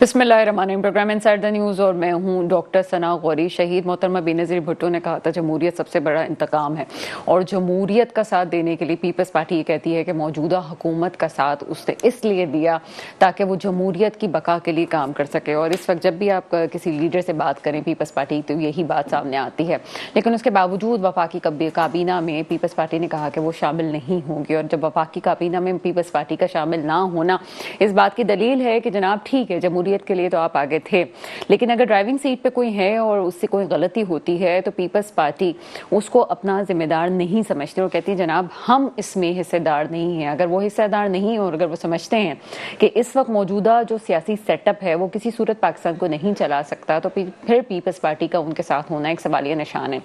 बिस्मिल्लाहिर्रहमानिर्रहीम। Programme inside the news और मैं हूं डॉक्टर सना गौरी। शहीद मोहतरमा बेनज़ीर भुट्टो ने कहा था जमहूरियत सबसे बड़ा इंतकाम है, और जमहूरियत का साथ देने के लिए पीपल्स पार्टी ये कहती है कि मौजूदा हुकूमत का साथ उसने इसलिए दिया ताकि वो जमहूरियत की बका के लिए काम कर सके। और इस वक्त जब भी आप किसी लीडर से बात करें पीपल्स पार्टी, तो यही बात सामने आती है। लेकिन उसके बावजूद वफाकी काबीना में पीपल्स पार्टी ने कहा कि वो शामिल नहीं होंगे, और जब वफाकी काबीना में पीपल्स पार्टी का शामिल ना होना इस बात की दलील है कि जनाब ठीक है, जमहूरियत के लिए तो आप आगे थे, लेकिन अगर ड्राइविंग सीट पे कोई है और उससे कोई गलती होती है तो पीपल्स पार्टी उसको अपना जिम्मेदार नहीं समझती और कहती है जनाब हम इसमें हिस्सेदार नहीं हैं। अगर वो हिस्सेदार नहीं और अगर वो समझते हैं कि इस वक्त मौजूदा जो सियासी सेटअप है वो किसी सूरत पाकिस्तान को नहीं चला सकता, तो फिर पीपल्स पार्टी का उनके साथ होना एक सवालिया निशान है।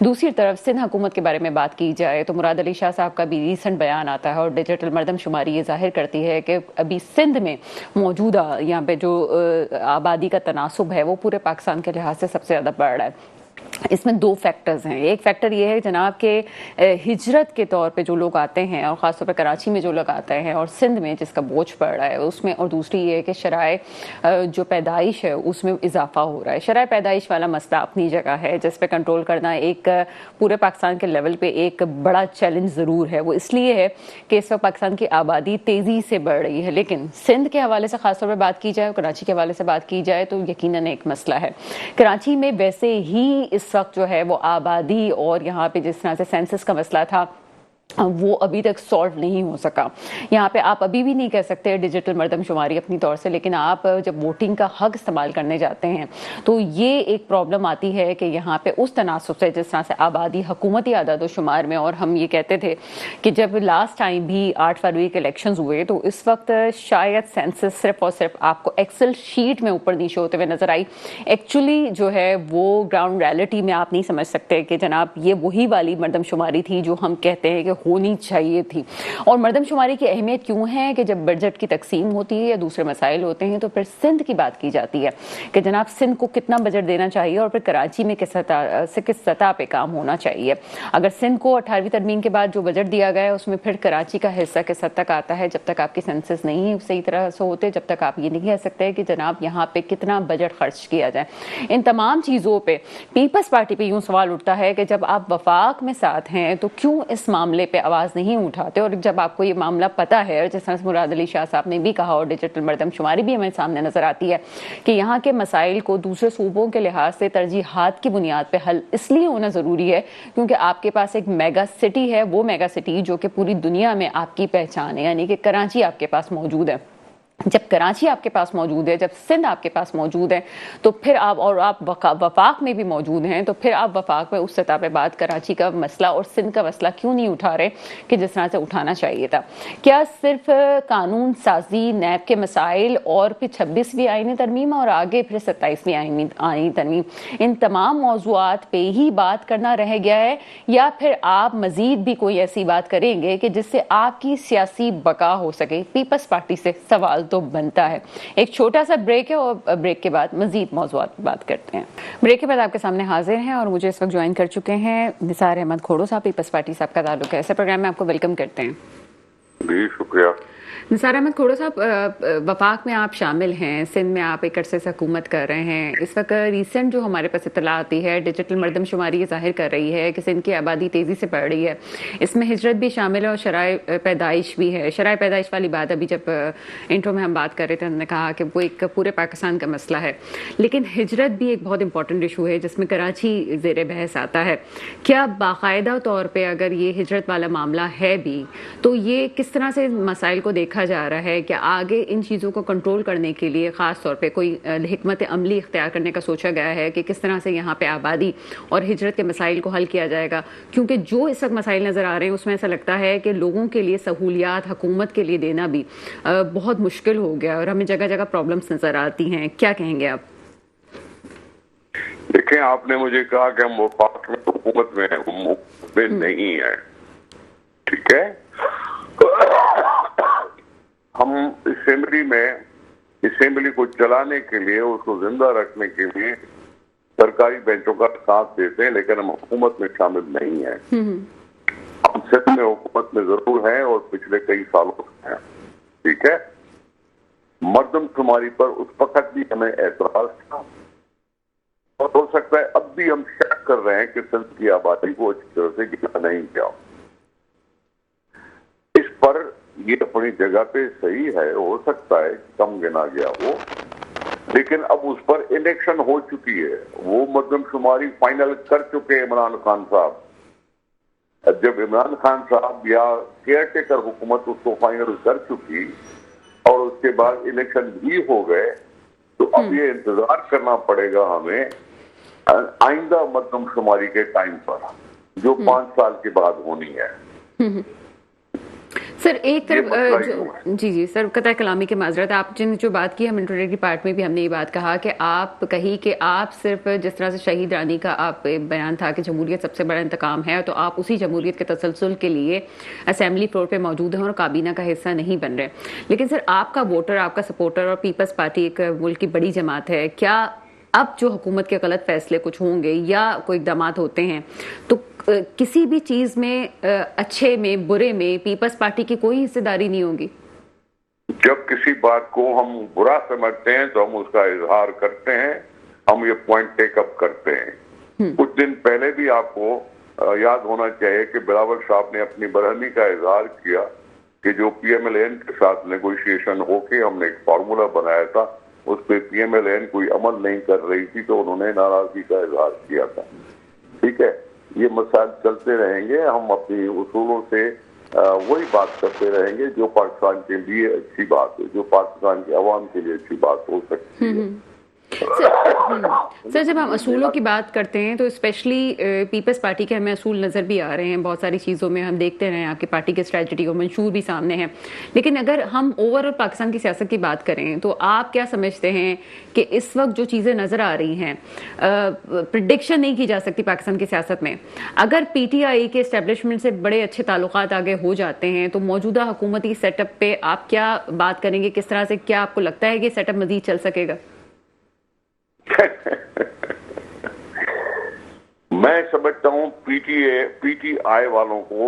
दूसरी तरफ सिंध हुकूमत के बारे में बात की जाए तो मुराद अली शाह साहब का भी रिसेंट बयान आता है और डिजिटल मरदमशुमारी ये जाहिर करती है कि अभी सिंध में मौजूदा यहाँ पे जो आबादी का तनासुब है वो पूरे पाकिस्तान के लिहाज से सबसे ज़्यादा बढ़ रहा है। इसमें दो फैक्टर्स हैं। एक फैक्टर ये है जनाब के हिजरत के तौर पे जो लोग आते हैं और ख़ासतौर पे कराची में जो लोग आते हैं और सिंध में जिसका बोझ पड़ रहा है उसमें, और दूसरी ये है कि शराय जो पैदाइश है उसमें इजाफा हो रहा है। शराय पैदाइश वाला मसला अपनी जगह है जिस पे कंट्रोल करना एक पूरे पाकिस्तान के लेवल पे एक बड़ा चैलेंज ज़रूर है। वो इसलिए है कि इस वक्त पाकिस्तान की आबादी तेज़ी से बढ़ रही है, लेकिन सिंध के हवाले से ख़ासतौर पर बात की जाए और कराची के हवाले से बात की जाए तो यकीनन एक मसला है। कराची में वैसे ही इस वक्त जो है वो आबादी और यहाँ पे जिस तरह से सेंसस का मसला था वो अभी तक सॉल्व नहीं हो सका। यहाँ पे आप अभी भी नहीं कह सकते डिजिटल मरदमशुमारी अपनी तौर से, लेकिन आप जब वोटिंग का हक इस्तेमाल करने जाते हैं तो ये एक प्रॉब्लम आती है कि यहाँ पे उस तनासुब से जिस तरह से आबादी हुकूमती आदाद शुमार में, और हम ये कहते थे कि जब लास्ट टाइम भी 8 फरवरी के इलेक्शंस हुए तो इस वक्त शायद सेंसस सिर्फ और सिर्फ आपको एक्सेल शीट में ऊपर नीचे होते हुए नजर आई। एक्चुअली जो है वो ग्राउंड रियलिटी में आप नहीं समझ सकते कि जनाब ये वही वाली मरदमशुमारी थी जो हम कहते हैं कि होनी चाहिए थी। और मरदमशुमारी की अहमियत क्यों है कि जब बजट की तकसीम होती है या दूसरे मसाइल होते हैं तो फिर सिंध की बात की जाती है कि जनाब सिंध को कितना बजट देना चाहिए और फिर कराची में किस सतह पे काम होना चाहिए। अगर सिंध को 18वीं तरमीम के बाद जो बजट दिया गया है उसमें फिर कराची का हिस्सा किस हद तक आता है, जब तक आपकी सेंसस नहीं सही तरह से होते जब तक आप ये नहीं कह सकते कि जनाब यहाँ पे कितना बजट खर्च किया जाए। इन तमाम चीज़ों पे पीपल्स पार्टी पे यूँ सवाल उठता है कि जब आप वफाक में साथ हैं तो क्यों इस मामले पे आवाज़ नहीं उठाते, और जब आपको ये मामला पता है जिस तरह से मुराद अली शाह साहब ने भी कहा और डिजिटल मरदमशुमारी भी हमें सामने नजर आती है कि यहाँ के मसाइल को दूसरे सूबों के लिहाज से तरजीहात की बुनियाद पे हल इसलिए होना ज़रूरी है क्योंकि आपके पास एक मेगा सिटी है, वो मेगा सिटी जो कि पूरी दुनिया में आपकी पहचान है, यानी कि कराची आपके पास मौजूद है। जब कराची आपके पास मौजूद है, जब सिंध आपके पास मौजूद है, तो फिर आप वफाक में भी मौजूद हैं, तो फिर आप वफाक में उस सतह पे बात कराची का मसला और सिंध का मसला क्यों नहीं उठा रहे कि जिस तरह से उठाना चाहिए था। क्या सिर्फ कानून साजी, नैब के मसाइल और फिर 26वीं आईनी तरमीम और आगे फिर 27वीं आईनी तरमीम, इन तमाम मौज़ूआत पे ही बात करना रह गया है, या फिर आप मजीद भी कोई ऐसी बात करेंगे कि जिससे आपकी सियासी बका हो सके? पीपल्स पार्टी से सवाल तो बनता है। एक छोटा सा ब्रेक है और ब्रेक के बाद मजीद मौज़ूआत पर बात करते हैं। ब्रेक के बाद आपके सामने हाजिर हैं और मुझे इस वक्त ज्वाइन कर चुके हैं निसार अहमद खोड़ो साहब। पीपल्स पार्टी साहब का ताल्लुक है, ऐसे प्रोग्राम में आपको वेलकम करते हैं। जी शुक्रिया। निसार अहमद खोड़ो साहब, वफाक में आप शामिल हैं, सिंध में आप एक अरसे से हुकूमत कर रहे हैं। इस वक्त रिसेंट जो हमारे पास इत्तला आती है डिजिटल मरदमशुमारी ये जाहिर कर रही है कि सिंध की आबादी तेज़ी से बढ़ रही है, इसमें हिजरत भी शामिल है और शराय पैदाइश भी है। शराय पैदाइश वाली बात अभी जब इंट्रो में हम बात कर रहे थे उन्होंने कहा कि वो एक पूरे पाकिस्तान का मसला है, लेकिन हिजरत भी एक बहुत इंपॉर्टेंट इशू है जिसमें कराची ज़ेर बहस आता है। क्या बाकायदा तौर पर अगर ये हिजरत वाला मामला है भी तो ये किस तरह से मसाइल को देखा जा रहा है कि आगे इन चीज़ों को कंट्रोल करने के लिए ख़ास तौर पे कोई हिकमत अमली इख्तियार करने का सोचा गया है कि किस तरह से यहाँ पे आबादी और हिजरत के मसाइल को हल किया जाएगा? क्योंकि जो इस वक्त मसाइल नज़र आ रहे हैं उसमें ऐसा लगता है कि लोगों के लिए सहूलियात हुकूमत के लिए देना भी बहुत मुश्किल हो गया और हमें जगह जगह प्रॉब्लम्स नज़र आती हैं। क्या कहेंगे आप? देखें, आपने मुझे कहा कि हम वफाक में हुकूमत में नहीं है, ठीक है। हम असेंबली को चलाने के लिए, उसको जिंदा रखने के लिए सरकारी बेंचों का साथ देते हैं, लेकिन हम हुकूमत में शामिल नहीं है। हम सिर्फ में हुकूमत में जरूर हैं और पिछले कई सालों से हैं, ठीक है। मर्दम शुमारी पर उस वक्त भी हमें एतराज था और हो सकता है अब भी हम शक कर रहे हैं कि सिंध की आबादी को अच्छी तरह से गिना नहीं गया। इस पर ये अपनी जगह पे सही है, हो सकता है कम गिना गया हो, लेकिन अब उस पर इलेक्शन हो चुकी है, वो मर्दम शुमारी फाइनल कर चुके हैं इमरान खान साहब। जब इमरान खान साहब या केयर टेकर हुकूमत उसको फाइनल कर चुकी और उसके बाद इलेक्शन भी हो गए, तो अब ये इंतजार करना पड़ेगा हमें आइंदा मर्दम शुमारी के टाइम पर, जो 5 साल के बाद होनी है। सर एक तरफ जी सर, कतई कलामी की माजरत, आप जिन जो बात की हम इंट्रोडक्टरी पार्ट में भी हमने ये बात कहा कि आप कही कि आप सिर्फ जिस तरह से शहीद रानी का आप बयान था कि जमहूरियत सबसे बड़ा इंतकाम है, तो आप उसी जमहूरियत के तसलसल के लिए असेंबली फ्लोर पे मौजूद हैं और काबीना का हिस्सा नहीं बन रहे। लेकिन सर आपका वोटर, आपका सपोर्टर और पीपल्स पार्टी एक मुल्क की बड़ी जमात है, क्या अब जो हुकूमत के गलत फैसले कुछ होंगे या कोई इक़दाम होते हैं तो किसी भी चीज में अच्छे में बुरे में पीपल्स पार्टी की कोई हिस्सेदारी नहीं होगी? जब किसी बात को हम बुरा समझते हैं तो हम उसका इजहार करते हैं, हम ये पॉइंट टेकअप करते हैं। कुछ दिन पहले भी आपको याद होना चाहिए कि बिलावल साहब ने अपनी बरहमी का इजहार किया कि जो PMLN के साथ नेगोशिएशन होके हमने एक फार्मूला बनाया था, उस पर PMLN कोई अमल नहीं कर रही थी, तो उन्होंने नाराजगी का इजहार किया था। ठीक है, ये मसाइल चलते रहेंगे, हम अपनी उसूलों से वही बात करते रहेंगे जो पाकिस्तान के लिए अच्छी बात है, जो पाकिस्तान के अवाम के लिए अच्छी बात हो सकती है। सर जब हम असूलों की बात करते हैं तो स्पेशली पीपल्स पार्टी के हमें असूल नज़र भी आ रहे हैं बहुत सारी चीज़ों में, हम देखते रहे हैं आपकी पार्टी के स्ट्रेटजी और मंशूर भी सामने हैं। लेकिन अगर हम ओवरऑल पाकिस्तान की सियासत की बात करें तो आप क्या समझते हैं कि इस वक्त जो चीज़ें नज़र आ रही हैं, प्रिडिक्शन नहीं की जा सकती पाकिस्तान की सियासत में, अगर PTI के एस्टेब्लिशमेंट से बड़े अच्छे ताल्लुकात आगे हो जाते हैं तो मौजूदा हुकूमती सेटअप पे आप क्या बात करेंगे, किस तरह से, क्या आपको लगता है कि सेटअप मजीद चल सकेगा? मैं समझता हूं PTI वालों को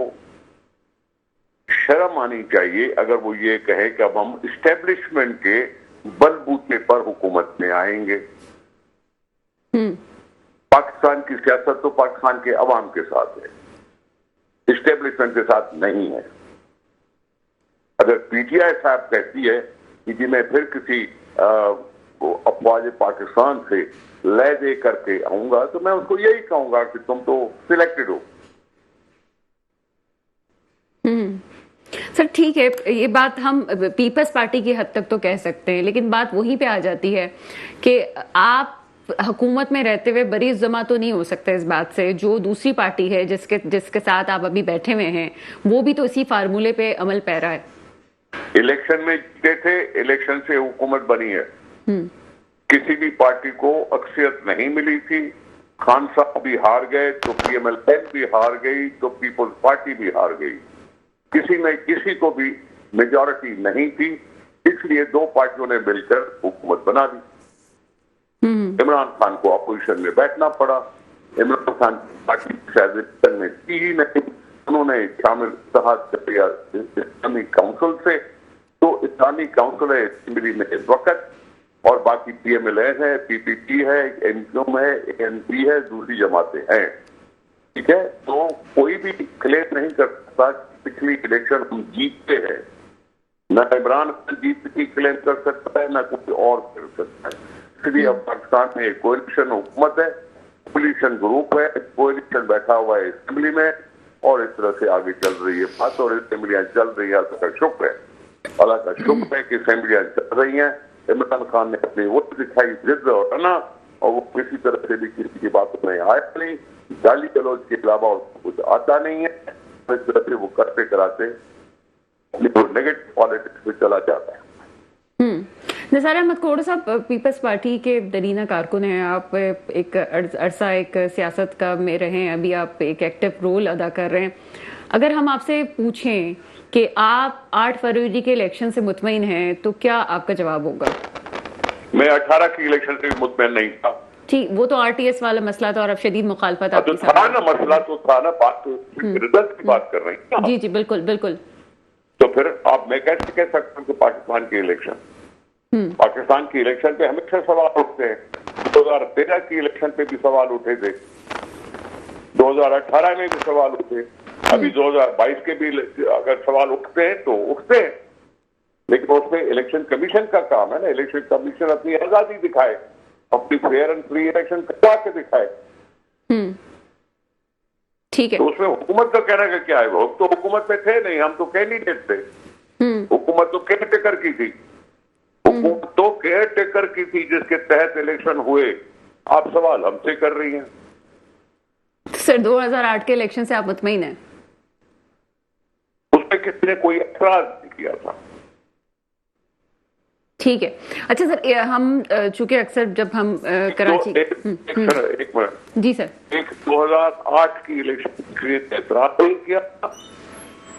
शर्म आनी चाहिए अगर वो ये कहे कि अब हम इस्टेब्लिशमेंट के बलबूते पर हुकूमत में आएंगे। पाकिस्तान की सियासत तो पाकिस्तान के अवाम के साथ है, इस्टेब्लिशमेंट के साथ नहीं है। अगर PTI साहब कहती है कि जी मैं फिर किसी अफवाज पाकिस्तान से लय दे करके आऊंगा, तो मैं उसको यही कहूंगा कि तुम तो सिलेक्टेड हो। सर ठीक है, ये बात हम पीपल्स पार्टी की हद तक तो कह सकते हैं, लेकिन बात वहीं पे आ जाती है कि आप हुकूमत में रहते हुए बरी जमा तो नहीं हो सकते इस बात से, जो दूसरी पार्टी है जिसके साथ आप अभी बैठे हुए हैं वो भी तो इसी फार्मूले पे अमल पैरा है। इलेक्शन में जीते थे, इलेक्शन से हुकूमत बनी है। किसी भी पार्टी को अक्सरियत नहीं मिली थी, खान साहब भी हार गए तो PMLN भी हार गई तो पीपल्स पार्टी भी हार गई, किसी में किसी को भी मेजॉरिटी नहीं थी, इसलिए दो पार्टियों ने मिलकर हुकूमत बना दी। इमरान खान को अपोजिशन में बैठना पड़ा। इमरान खान की पार्टी शायद में थी ही नहीं, उन्होंने शामिल इस्लामिक काउंसिल से, तो इस्लामिक काउंसिल है असेंबली में इस वक्त, और बाकी PMLN है, PPP है, MQM है, ANP है, दूसरी जमातें हैं। ठीक है, तो कोई भी क्लेम नहीं कर सकता पिछली इलेक्शन हम जीतते हैं। न इमरान खान जीत की क्लेम कर सकता है, न कोई और कर सकता है। इसलिए अब पाकिस्तान में एक कोएलिशन हुकूमत है, कोएलिशन ग्रुप है, कोएलिशन बैठा हुआ है असेंबली में, और इस तरह से आगे चल रही है बात, और असेंबलियां चल रही है। अल्लाह का शुक्र है, अल्लाह का शुक्र है कि असेंबलियां चल रही हैं। इमरान खान ने अपनी वो दिखाई जिद और अना, और वो किसी तरह से भी किसी की बातों में आया नहीं, गाली गलौज के अलावा उसको कुछ आता नहीं है। इस तरह से वो करते कराते नेगेटिव पॉलिटिक्स में चला जाता है। निसार अहमद खोड़ साहब, पीपल्स पार्टी के दरीना कारकुन हैं आप, एक अरसा एक सियासत का में रहे हैं, अभी आप एक एक्टिव रोल अदा कर रहे हैं। अगर हम आपसे पूछें कि आप 8 फरवरी के इलेक्शन से मुतमईन हैं तो क्या आपका जवाब होगा? मैं 18 की इलेक्शन से मुतमईन नहीं था। ठीक, वो तो RTS वाला मसला था और अब शदीद मुखालफत आपकी था ना, मसला तो था ना, बात तो रिजल्ट की बात कर रही हैं। जी जी बिल्कुल बिल्कुल। तो फिर आप मैं कैसे कह सकता हूँ कि पाकिस्तान की इलेक्शन पाकिस्तान की इलेक्शन पे हमेशा सवाल उठते हैं। 2013 की इलेक्शन पे भी सवाल उठे थे, 2018 में भी सवाल उठे, अभी 2022 के भी अगर सवाल उठते हैं तो उठते हैं, लेकिन उसमें इलेक्शन कमीशन का काम है ना। इलेक्शन कमीशन अपनी आजादी दिखाए, अपनी फेयर एंड फ्री इलेक्शन करवा के दिखाए। ठीक है, तो उसमें हुकूमत का कहने का क्या है? वो तो हुकूमत में थे नहीं, हम तो कैंडिडेट थे। हुकूमत तो केयर टेकर की थी, हुकूमत तो केयर टेकर की थी जिसके तहत इलेक्शन हुए। आप सवाल हमसे कर रही हैं। सर 2008 के इलेक्शन से आप मुतमईन हैं? उसमें किसी ने कोई एतराज नहीं किया था। ठीक है। अच्छा सर, हम चूंकि अक्सर जब हम कराची एक मिनट जी सर, एक 2008 की इलेक्शन के एतराज नहीं किया,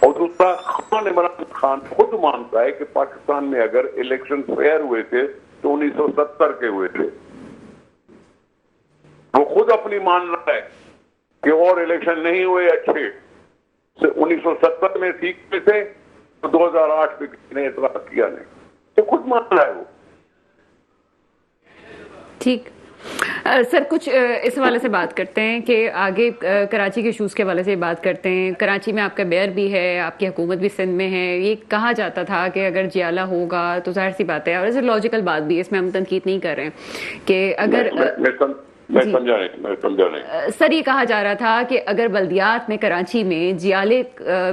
और दूसरा खान इमरान खान खुद मानता है कि पाकिस्तान में अगर इलेक्शन फेयर हुए थे तो 1970 के हुए थे। वो खुद अपनी मान रहा है कि और इलेक्शन नहीं हुए अच्छे, 1970 में ठीक में थे तो 2008 में किसी ने एतराज किया नहीं, तो खुद मान रहा है वो। ठीक। सर कुछ इस हवाले से बात करते हैं कि आगे कराची के इशूज़ के हवाले से बात करते हैं। कराची में आपका मेयर भी है, आपकी हुकूमत भी सिंध में है। ये कहा जाता था कि अगर जियाला होगा तो जाहिर सी बात है, और ऐसे लॉजिकल बात भी है, इसमें हम तनकीद नहीं कर रहे हैं कि अगर मैं समझा नहीं। सर ये कहा जा रहा था कि अगर बल्दियात में कराची में जियाले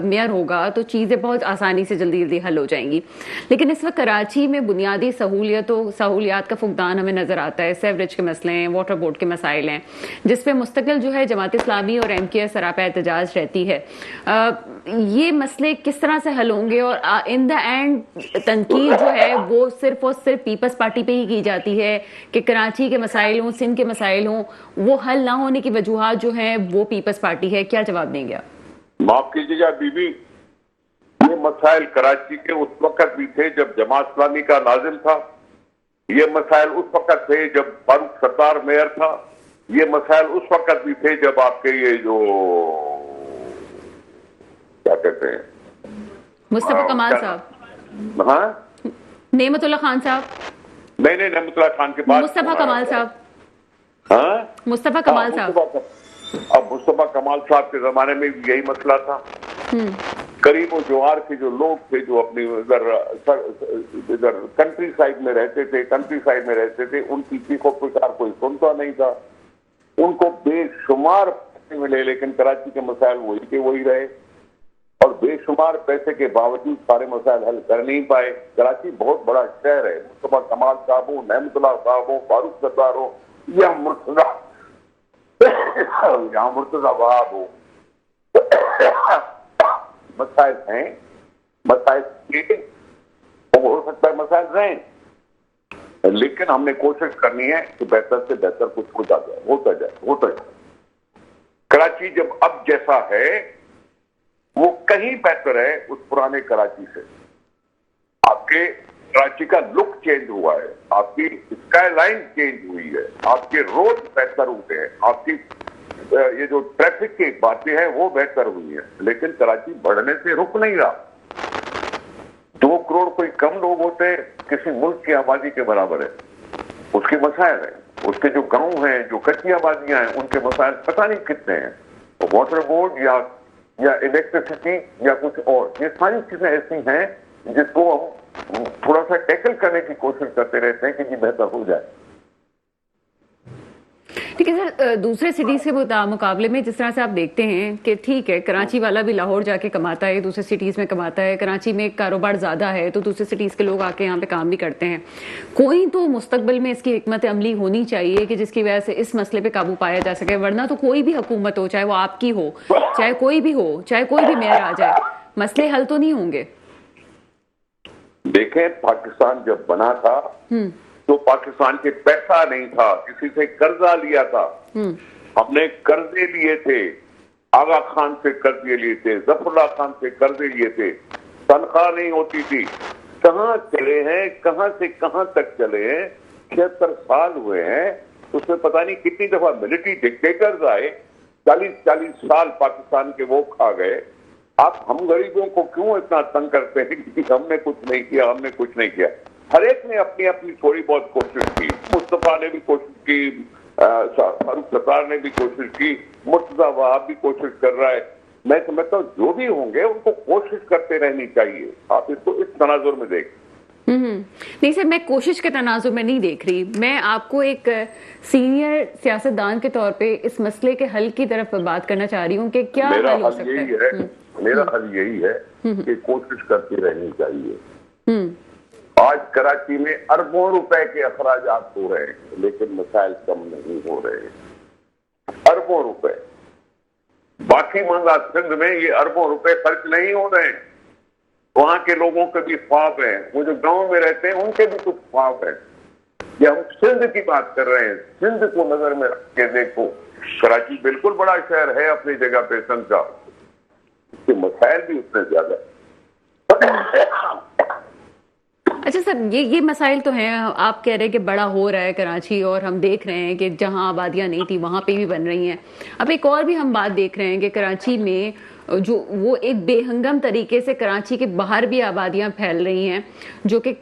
मेयर होगा तो चीज़ें बहुत आसानी से जल्दी जल्दी हल हो जाएंगी, लेकिन इस वक्त कराची में बुनियादी सहूलियात का फुकदान हमें नज़र आता है। सेवरेज के मसले हैं, वाटर बोर्ड के मसाइल हैं, जिस पे मुस्तकिल जो है जमात इस्लामी और MKS सरापा एहतजाज रहती है। ये मसले किस तरह से हल होंगे? और इन द एंड तनकीद जो है वो सिर्फ और सिर्फ पीपल्स पार्टी पे ही की जाती है कि कराची के मसाइल हों, सिंध के मसाइल हों, वो हल ना होने की वजूहात जो हैं वो पीपल्स पार्टी है। क्या जवाब देंगे आप? माफ कीजिएगा बीबी, ये मसाइल कराची के उस वक्त भी थे जब जमात इस्लामी का नाजिम था, ये मसाइल उस वक्त थे जब फारूक सत्तार मेयर था, ये मसाइल उस वक्त भी थे जब आपके ये जो क्या कहते हैं मुस्तफा कमाल साहब, हाँ नेमतुल्लाह खान साहब, नहीं नेमतुल्लाह खान के बाद मुस्तफा कमाल साहब, हाँ मुस्तफा कमाल साहब। अब मुस्तफा कमाल साहब के जमाने में भी यही मसला था। गरीब और जवार के जो लोग थे जो अपनी इधर कंट्री साइड में रहते थे, उनकी चीखों पुकार कोई सुनता नहीं था। उनको बेशुमार पैसे मिले, लेकिन कराची के मसाइल वही के वही रहे, और बेशुमार पैसे के बावजूद सारे मसाइल हल कर नहीं पाए। कराची बहुत बड़ा शहर है। मुस्तफा कमाल साहब हो, नेमतुल्लाह साहब हो, फारूक सत्तार हो, या मुर्तजा वहाब हो, मसाइल हैं, मसाइल हो सकता है मसाइल रहें, लेकिन हमने कोशिश करनी है कि बेहतर से बेहतर कुछ होता जाए। कराची जब अब जैसा है वो कहीं बेहतर है उस पुराने कराची से। आपके कराची का लुक चेंज हुआ है, आपकी स्काई लाइन चेंज हुई है, आपके रोड बेहतर हुए हैं, आपकी ये जो ट्रैफिक की बातें हैं वो बेहतर हुई हैं, लेकिन कराची बढ़ने से रुक नहीं रहा। 2 करोड़ कोई कम लोग होते हैं, किसी मुल्क की आबादी के बराबर है। उसके मसाइल हैं, उसके जो गांव हैं, जो कच्ची आबादियां हैं, उनके मसाइल पता नहीं कितने हैं। वाटर बोर्ड या इलेक्ट्रिसिटी या कुछ और, ये सारी चीजें ऐसी हैं जिसको हम थोड़ा सा टैकल करने की कोशिश करते रहते हैं कि ये बेहतर हो जाए। ठीक है सर, दूसरे सिटीज के मुकाबले में जिस तरह से आप देखते हैं कि ठीक है कराची वाला भी लाहौर जाके कमाता है, दूसरे सिटीज में कमाता है, कराची में कारोबार ज्यादा है तो दूसरे सिटीज के लोग आके यहाँ पे काम भी करते हैं। कोई तो मुस्तकबिल में इसकी हिकमत अमली होनी चाहिए कि जिसकी वजह से इस मसले पे काबू पाया जा सके, वरना तो कोई भी हुकूमत हो, चाहे वो आपकी हो, चाहे कोई भी हो, चाहे कोई भी मेयर आ जाए, मसले हल तो नहीं होंगे। देखें, पाकिस्तान जब बना था तो पाकिस्तान के पैसा नहीं था, किसी से कर्जा लिया था। हमने कर्जे लिए थे, आगा खान से कर्जे लिए थे, जफरुल्लाह खान से कर्जे लिए थे, तनख्वाह नहीं होती थी। कहां चले हैं, कहां से कहां तक चले हैं? 76 साल हुए हैं, उसमें पता नहीं कितनी दफा मिलिट्री डिक्टेटर्स आए, 40 साल पाकिस्तान के वो खा गए। आप हम गरीबों को क्यों इतना तंग करते हैं कि हमने कुछ नहीं किया, हमने कुछ नहीं किया? हर एक ने अपनी अपनी थोड़ी बहुत कोशिश की। मुस्तफा ने भी कोशिश की, फारूक सत्तार ने भी कोशिश की, मुर्तजा वहाब भी कोशिश कर रहा है। मैं समझता हूँ जो भी होंगे उनको कोशिश करते रहनी चाहिए। आप इसको इस तनाजुर में देख। नहीं सर, मैं कोशिश के तनाजुर में नहीं देख रही, मैं आपको एक सीनियर सियासतदान के तौर पे इस मसले के हल की तरफ बात करना चाह रही हूँ कि क्या हल हो सकता है। मेरा हल यही है कि कोशिश करती रहनी चाहिए। आज कराची में अरबों रुपए के अखराजात हो रहे हैं, लेकिन मसाइल कम नहीं हो रहे हैं। अरबों रुपए, बाकी मंगा सिंध में ये अरबों रुपए खर्च नहीं हो रहे हैं। वहां के लोगों के भी ख्वाब है, वो जो गांव में रहते हैं उनके भी कुछ ख्वाब है। ये हम सिंध की बात कर रहे हैं, सिंध को नजर में रख के देखो। कराची बिल्कुल बड़ा शहर है अपनी जगह पे सिंध का, इसके मसाइल भी उतने ज्यादा। अच्छा सर, ये मसाइल तो हैं, आप कह रहे हैं कि बड़ा हो रहा है कराची, और हम देख रहे हैं कि जहां आबादियां नहीं थी वहां पे भी बन रही हैं। अब एक और भी हम बात देख रहे हैं कि कराची में जो वो एक बेहंगम तरीके से कराची के बाहर भी आबादियां फैल रही हैं, जो कि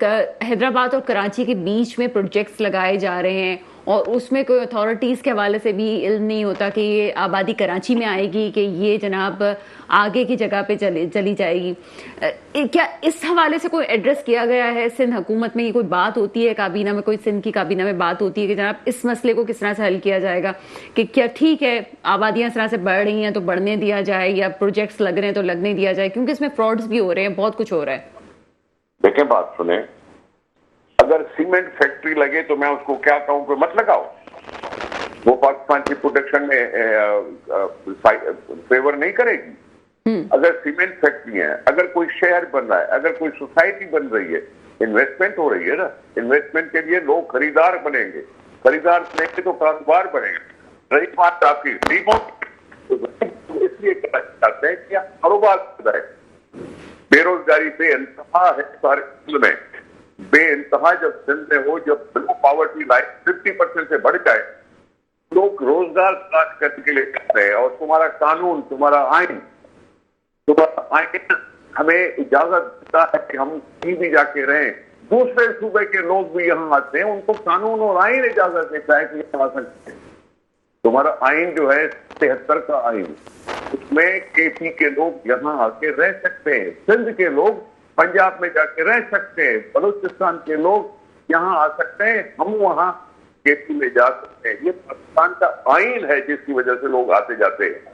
हैदराबाद और कराची के बीच में प्रोजेक्ट्स लगाए जा रहे हैं, और उसमें कोई अथॉरिटीज़ के हवाले से भी इल्म नहीं होता कि ये आबादी कराची में आएगी कि ये जनाब आगे की जगह पे चली जाएगी। क्या इस हवाले से कोई एड्रेस किया गया है सिंध हुकूमत में? ये कोई बात होती है काबीना में, कोई सिंध की काबीना में बात होती है कि जनाब इस मसले को किस तरह से हल किया जाएगा, कि क्या ठीक है आबादियां इस तरह से बढ़ रही हैं तो बढ़ने दिया जाए, या प्रोजेक्ट्स लग रहे हैं तो लगने दिया जाए, क्योंकि इसमें फ्रॉड्स भी हो रहे हैं, बहुत कुछ हो रहा है। देखें, बात सुने, अगर सीमेंट फैक्ट्री लगे तो मैं उसको क्या कहूं कि मत लगाओ, वो पाकिस्तान की प्रोटेक्शन में फेवर नहीं करेगी। अगर सीमेंट फैक्ट्री है, अगर कोई शहर बन रहा है, अगर कोई सोसाइटी बन रही है, इन्वेस्टमेंट हो रही है ना, इन्वेस्टमेंट के लिए लोग खरीदार बनेंगे, खरीदार बनेंगे तो कारोबार बनेगा। रही बात आपकी इसलिए चाहते हैं कि कारोबार बढ़े। बेरोजगारी बेइंतहा है सारे में, बेइंतहा जब सिंध में हो, जब बिलो पॉवर्टी लाइन 50% से बढ़ जाए, लोग रोजगार तलाश करने के लिए कर रहे हैं। और तुम्हारा कानून, तुम्हारा आइन हमें इजाजत देता है कि हम कहीं भी जाके रहें। दूसरे सूबे के लोग भी यहाँ आते हैं, उनको कानून और आइन इजाजत देता है कि यहाँ आ सकते हैं। तुम्हारा आइन जो है 73 का आइन, उसमें केपी के लोग यहाँ आके रह सकते हैं, सिंध के लोग पंजाब में जाके रह सकते हैं, बलूचिस्तान के लोग यहाँ आ सकते हैं, हम वहाँ केपी में जा सकते हैं। ये पाकिस्तान का आइन है जिसकी वजह से लोग आते जाते हैं।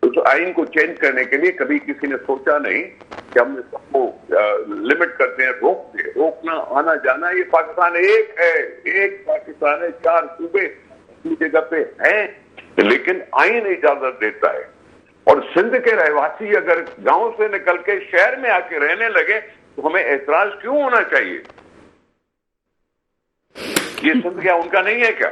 उस आइन को चेंज करने के लिए कभी किसी ने सोचा नहीं कि हम इसको लिमिट करते हैं, रोक दे। रोकना, आना जाना, ये पाकिस्तान एक है, एक पाकिस्तान है, 4 सूबे अपनी जगह पे हैं, लेकिन आइन इजाजत देता है। और सिंध के रहवासी अगर गांव से निकल के शहर में आके रहने लगे तो हमें एतराज क्यों होना चाहिए? ये सिंध क्या उनका नहीं है क्या?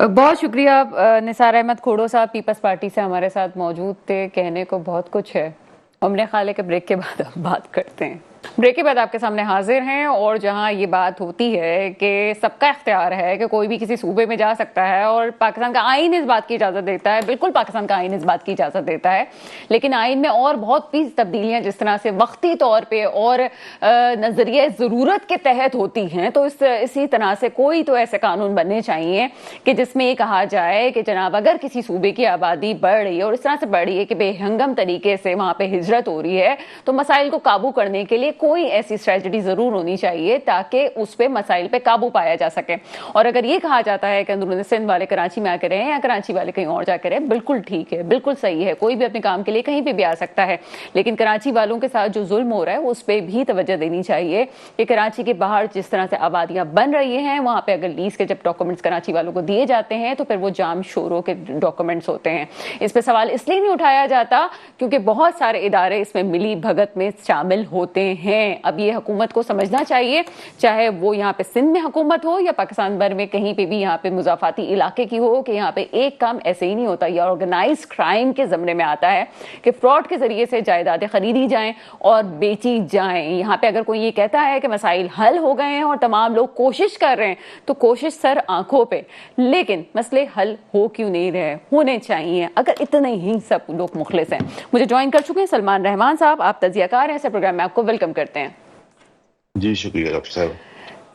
बहुत शुक्रिया निसार अहमद खोड़ो साहब, पीपल्स पार्टी से हमारे साथ मौजूद थे। कहने को बहुत कुछ है, हमने ख्याल है कि ब्रेक के बाद हम बात करते हैं। ब्रेक के बाद आपके सामने हाजिर हैं, और जहां ये बात होती है कि सबका इख्तियार है कि कोई भी किसी सूबे में जा सकता है, और पाकिस्तान का आइन इस बात की इजाज़त देता है, बिल्कुल पाकिस्तान का आइन इस बात की इजाज़त देता है, लेकिन आइन में और बहुत सी तब्दीलियां जिस तरह से वक्ती तौर पे और नज़रिए ज़रूरत के तहत होती हैं, तो इसी तरह से कोई तो ऐसे कानून बनने चाहिए कि जिसमें ये कहा जाए कि जनाब अगर किसी सूबे की आबादी बढ़ रही है और इस तरह से बढ़ रही है कि बेहंगम तरीके से वहाँ पर हिजरत हो रही है, तो मसाइल को काबू करने के लिए कोई ऐसी स्ट्रेटजी जरूर होनी चाहिए ताकि उस पे मसाइल पे काबू पाया जा सके। और अगर ये कहा जाता है कि अंदरूनी सिंध वाले कराची में आकर रहें या कराची वाले कहीं और जाकर रहें, बिल्कुल ठीक है, बिल्कुल सही है, कोई भी अपने काम के लिए कहीं पे भी आ सकता है, लेकिन कराची वालों के साथ जो जुल्म हो रहा है उस पर भी तवज्जो देनी चाहिए कि कराची के बाहर जिस तरह से आबादियां बन रही हैं, वहां पे अगर लीज के जब डॉक्यूमेंट्स कराची वालों को दिए जाते हैं तो फिर वो जाम शोरों के डॉक्यूमेंट्स होते हैं। इस पर सवाल इसलिए नहीं उठाया जाता क्योंकि बहुत सारे इदारे इसमें मिली भगत में शामिल होते ہیں. اب یہ حکومت کو سمجھنا چاہیے, چاہے وہ یہاں پہ سندھ میں حکومت ہو یا پاکستان بھر میں کہیں پہ بھی یہاں پہ مضافاتی علاقے کی ہو, کہ یہاں پہ ایک کام ایسے ہی نہیں ہوتا. یہ آرگنائز کرائم کے زمرے میں آتا ہے کہ فراڈ کے ذریعے سے جائیدادیں خریدی جائیں اور بیچی جائیں. یہاں پہ اگر کوئی یہ کہتا ہے کہ مسائل حل ہو گئے ہیں اور تمام لوگ کوشش کر رہے ہیں, تو کوشش سر آنکھوں پہ, لیکن مسئلے حل ہو کیوں نہیں رہے؟ ہونے چاہیے اگر اتنے ہی سب لوگ مخلص ہیں. مجھے جوائن کر چکے ہیں سلمان رحمان صاحب, آپ تجزیہ کار ہیں, ایسے پروگرام میں آپ کو ویلکم کرتے ہیں. جی شکریہ ڈاکٹر صاحب.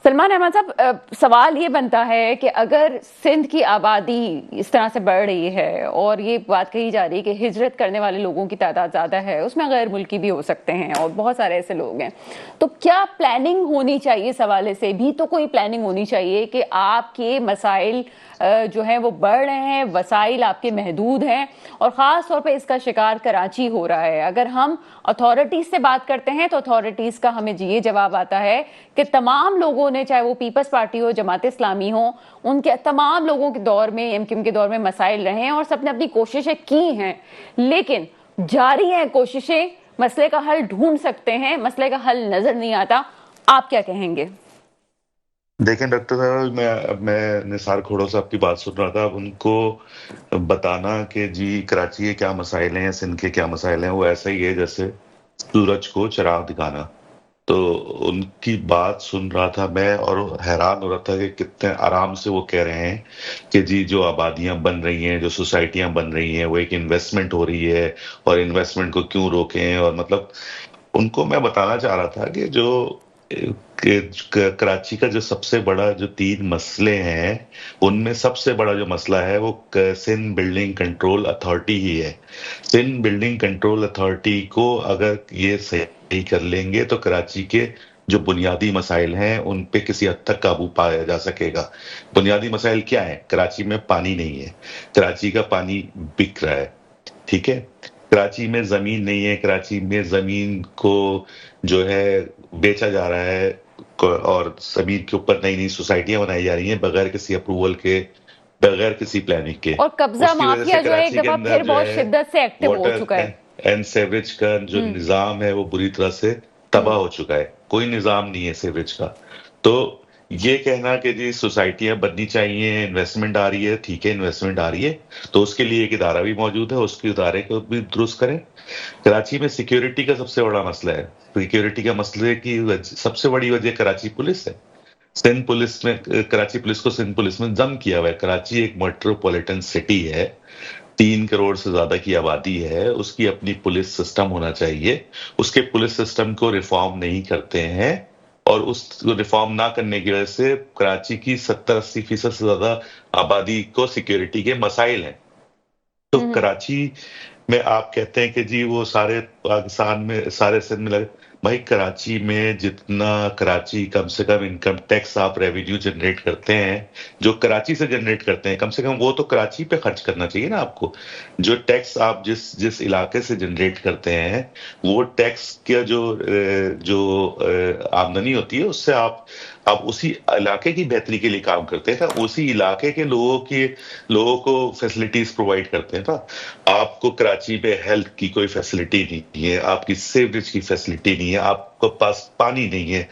سلمان احمد صاحب, سوال یہ بنتا ہے کہ اگر سندھ کی آبادی اس طرح سے بڑھ رہی ہے اور یہ بات کہی جا رہی ہے کہ ہجرت کرنے والے لوگوں کی تعداد زیادہ ہے, اس میں غیر ملکی بھی ہو سکتے ہیں اور بہت سارے ایسے لوگ ہیں, تو کیا پلاننگ ہونی چاہیے؟ اس حوالے سے بھی تو کوئی پلاننگ ہونی چاہیے کہ آپ کے مسائل جو ہیں وہ بڑھ رہے ہیں, وسائل آپ کے محدود ہیں, اور خاص طور پہ اس کا شکار کراچی ہو رہا ہے. اگر ہم اتھارٹیز سے بات کرتے ہیں تو اتھارٹیز کا ہمیں یہ جواب آتا ہے کہ تمام لوگوں نے, چاہے وہ پیپلز پارٹی ہو, جماعت اسلامی ہو, ان کے تمام لوگوں کے دور میں, ایم کیو ایم کے دور میں مسائل رہے ہیں اور سب نے اپنی کوششیں کی ہیں, لیکن جاری ہیں کوششیں, مسئلے کا حل ڈھونڈ سکتے ہیں, مسئلے کا حل نظر نہیں آتا. آپ کیا کہیں گے؟ دیکھیں ڈاکٹر صاحب, میں نثار کھوڑو صاحب کی بات سن رہا تھا. اب ان کو بتانا کہ جی کراچی کے کیا مسائل ہیں, سندھ کے کیا مسائل ہیں, وہ ایسا ہی ہے جیسے سورج کو چراغ دکھانا. تو ان کی بات سن رہا تھا میں اور حیران ہو رہا تھا کہ کتنے آرام سے وہ کہہ رہے ہیں کہ جی جو آبادیاں بن رہی ہیں, جو سوسائٹیاں بن رہی ہیں, وہ ایک انویسٹمنٹ ہو رہی ہے اور انویسٹمنٹ کو کیوں روکیں. اور مطلب ان کو میں بتانا چاہ رہا تھا کہ جو کراچی کا جو سب سے بڑا جو 3 مسئلے ہیں, ان میں سب سے بڑا جو مسئلہ ہے وہ سندھ بلڈنگ کنٹرول اتھارٹی ہی ہے. سندھ بلڈنگ کنٹرول اتھارٹی کو اگر یہ صحیح کر لیں گے تو کراچی کے جو بنیادی مسائل ہیں ان پہ کسی حد تک قابو پایا جا سکے گا. بنیادی مسائل کیا ہیں؟ کراچی میں پانی نہیں ہے, کراچی کا پانی بک رہا ہے, ٹھیک ہے. کراچی میں زمین نہیں ہے, کراچی میں زمین کو جو ہے بیچا جا رہا ہے, اور زمین کے اوپر نئی نئی سوسائٹیاں بنائی جا رہی ہیں بغیر کسی اپروول کے, بغیر کسی پلاننگ کے. اور قبضہ مافیا جو ہے ایک دفعہ پھر بہت شدت سے ایکٹیو ہو چکا ہے. اینڈ سیوریج کا جو نظام ہے وہ بری طرح سے تباہ ہو چکا ہے. کوئی نظام نہیں ہے سیوریج کا. تو یہ کہنا کہ جی سوسائٹیاں بننی چاہیے, انویسٹمنٹ آ رہی ہے, ٹھیک ہے انویسٹمنٹ آ رہی ہے, تو اس کے لیے ایک ادارہ بھی موجود ہے, اس کے ادارے کو بھی درست کریں. کراچی میں سیکیورٹی کا سب سے بڑا مسئلہ ہے. سیکیورٹی کا مسئلے کی سب سے بڑی وجہ کراچی پولیس ہے. سندھ پولیس میں, کراچی پولیس کو سندھ پولیس میں ضم کیا ہوا ہے. کراچی ایک میٹروپولیٹن سٹی ہے, 3 کروڑ سے زیادہ کی آبادی ہے, اس کی اپنی پولیس سسٹم ہونا چاہیے. اس کے پولیس سسٹم کو ریفارم نہیں کرتے ہیں, اور اس کو ریفارم نہ کرنے کی وجہ سے کراچی کی 70-80% سے زیادہ آبادی کو سیکیورٹی کے مسائل ہیں. تو کراچی میں آپ کہتے ہیں کہ جی وہ سارے پاکستان میں, سارے سندھ میں لگے. بھائی کراچی میں جتنا کراچی کم سے کم انکم ٹیکس آپ ریونیو جنریٹ کرتے ہیں, جو کراچی سے جنریٹ کرتے ہیں, کم سے کم وہ تو کراچی پہ خرچ کرنا چاہیے نا آپ کو. جو ٹیکس آپ جس علاقے سے جنریٹ کرتے ہیں, وہ ٹیکس کا جو آمدنی ہوتی ہے, اس سے آپ اسی علاقے کی بہتری کے لیے کام کرتے ہیں, اسی علاقے کے لوگوں کو فیسلٹیز پرووائڈ کرتے ہیں. آپ کو کراچی میں ہیلتھ کی کوئی فیسلٹی نہیں ہے, آپ کی سیوریج کی فیسلٹی نہیں ہے, آپ کو پاس پانی نہیں ہے,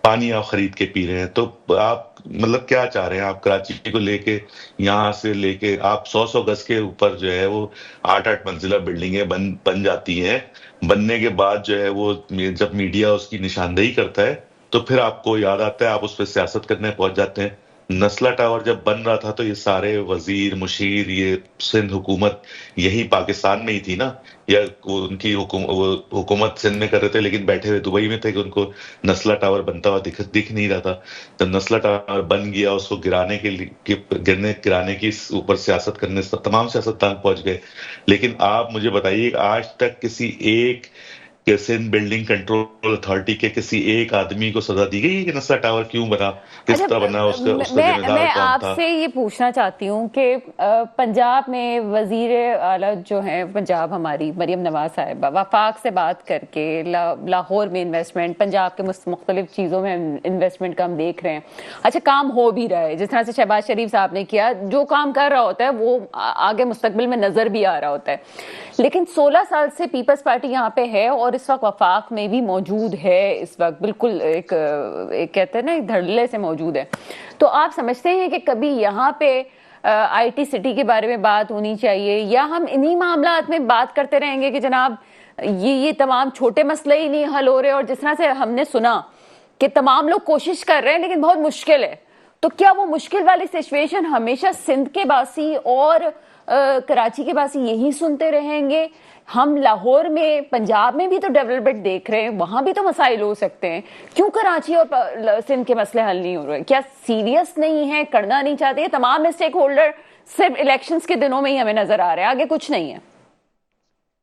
پانی آپ خرید کے پی رہے ہیں. تو آپ مطلب کیا چاہ رہے ہیں؟ آپ کراچی کو لے کے, یہاں سے لے کے آپ 100 گز کے اوپر جو ہے وہ 8 منزلہ بلڈنگیں بن جاتی ہیں. بننے کے بعد جو ہے وہ جب میڈیا اس کی نشاندہی کرتا ہے تو پھر آپ کو یاد آتا ہے, آپ اس پہ سیاست کرنے پہنچ جاتے ہیں. نسلہ ٹاور جب بن رہا تھا تو یہ سارے وزیر مشیر, یہ سندھ حکومت یہی پاکستان میں ہی تھی نا, یا ان کی حکومت سندھ میں کر رہے تھے لیکن بیٹھے ہوئے دبئی میں تھے کہ ان کو نسلہ ٹاور بنتا ہوا دکھ نہیں رہا تھا. جب نسلہ ٹاور بن گیا, اس کو گرانے کی اوپر سیاست کرنے سے تمام سیاستدان پہنچ گئے. لیکن آپ مجھے بتائیے آج تک کسی ایک کہ سندھ بلڈنگ کنٹرول اتھارٹی کے کسی ایک آدمی کو سزا دی گئی ہے کہ نسلہ ٹاور کیوں بنا, کس طرح بنا, اس کا ذمہ دار کون تھا؟ میں آپ سے یہ پوچھنا چاہتی ہوں کہ پنجاب میں وزیر اعلیٰ جو ہیں پنجاب ہماری مریم نواز صاحبہ, وفاق سے بات کر کے لاہور میں انویسٹمنٹ, پنجاب کے مختلف چیزوں میں انویسٹمنٹ کا ہم دیکھ رہے ہیں. اچھا کام ہو بھی رہا ہے, جس طرح سے شہباز شریف صاحب نے کیا, جو کام کر رہا ہوتا ہے وہ آگے مستقبل میں نظر بھی آ رہا ہوتا ہے. لیکن 16 سال سے پیپلز پارٹی یہاں پہ ہے اور اور اس وقت وفاق میں بھی موجود ہے، اس وقت بالکل ایک کہتے ہیں نا ایک دھڑلے سے موجود ہے. تو آپ سمجھتے ہیں کہ کبھی یہاں پہ آئی ٹی سٹی کے بارے میں بات ہونی چاہیے، یا ہم انہی معاملات میں بات کرتے رہیں گے کہ جناب یہ تمام چھوٹے مسئلے ہی نہیں حل ہو رہے، اور جس طرح سے ہم نے سنا کہ تمام لوگ کوشش کر رہے ہیں لیکن بہت مشکل ہے، تو کیا وہ مشکل والی سچویشن ہمیشہ سندھ کے باسی اور کراچی کے باسی یہی سنتے رہیں گے؟ ہم لاہور میں، پنجاب میں بھی تو ڈیولپمنٹ دیکھ رہے ہیں، وہاں بھی تو مسائل ہو سکتے ہیں، کیوں کراچی اور سندھ کے مسئلے حل نہیں ہو رہے؟ کیا سیریس نہیں ہے، کرنا نہیں چاہتے؟ تمام اسٹیک ہولڈر صرف الیکشنز کے دنوں میں ہی ہمیں نظر آ رہے ہیں، آگے کچھ نہیں ہے.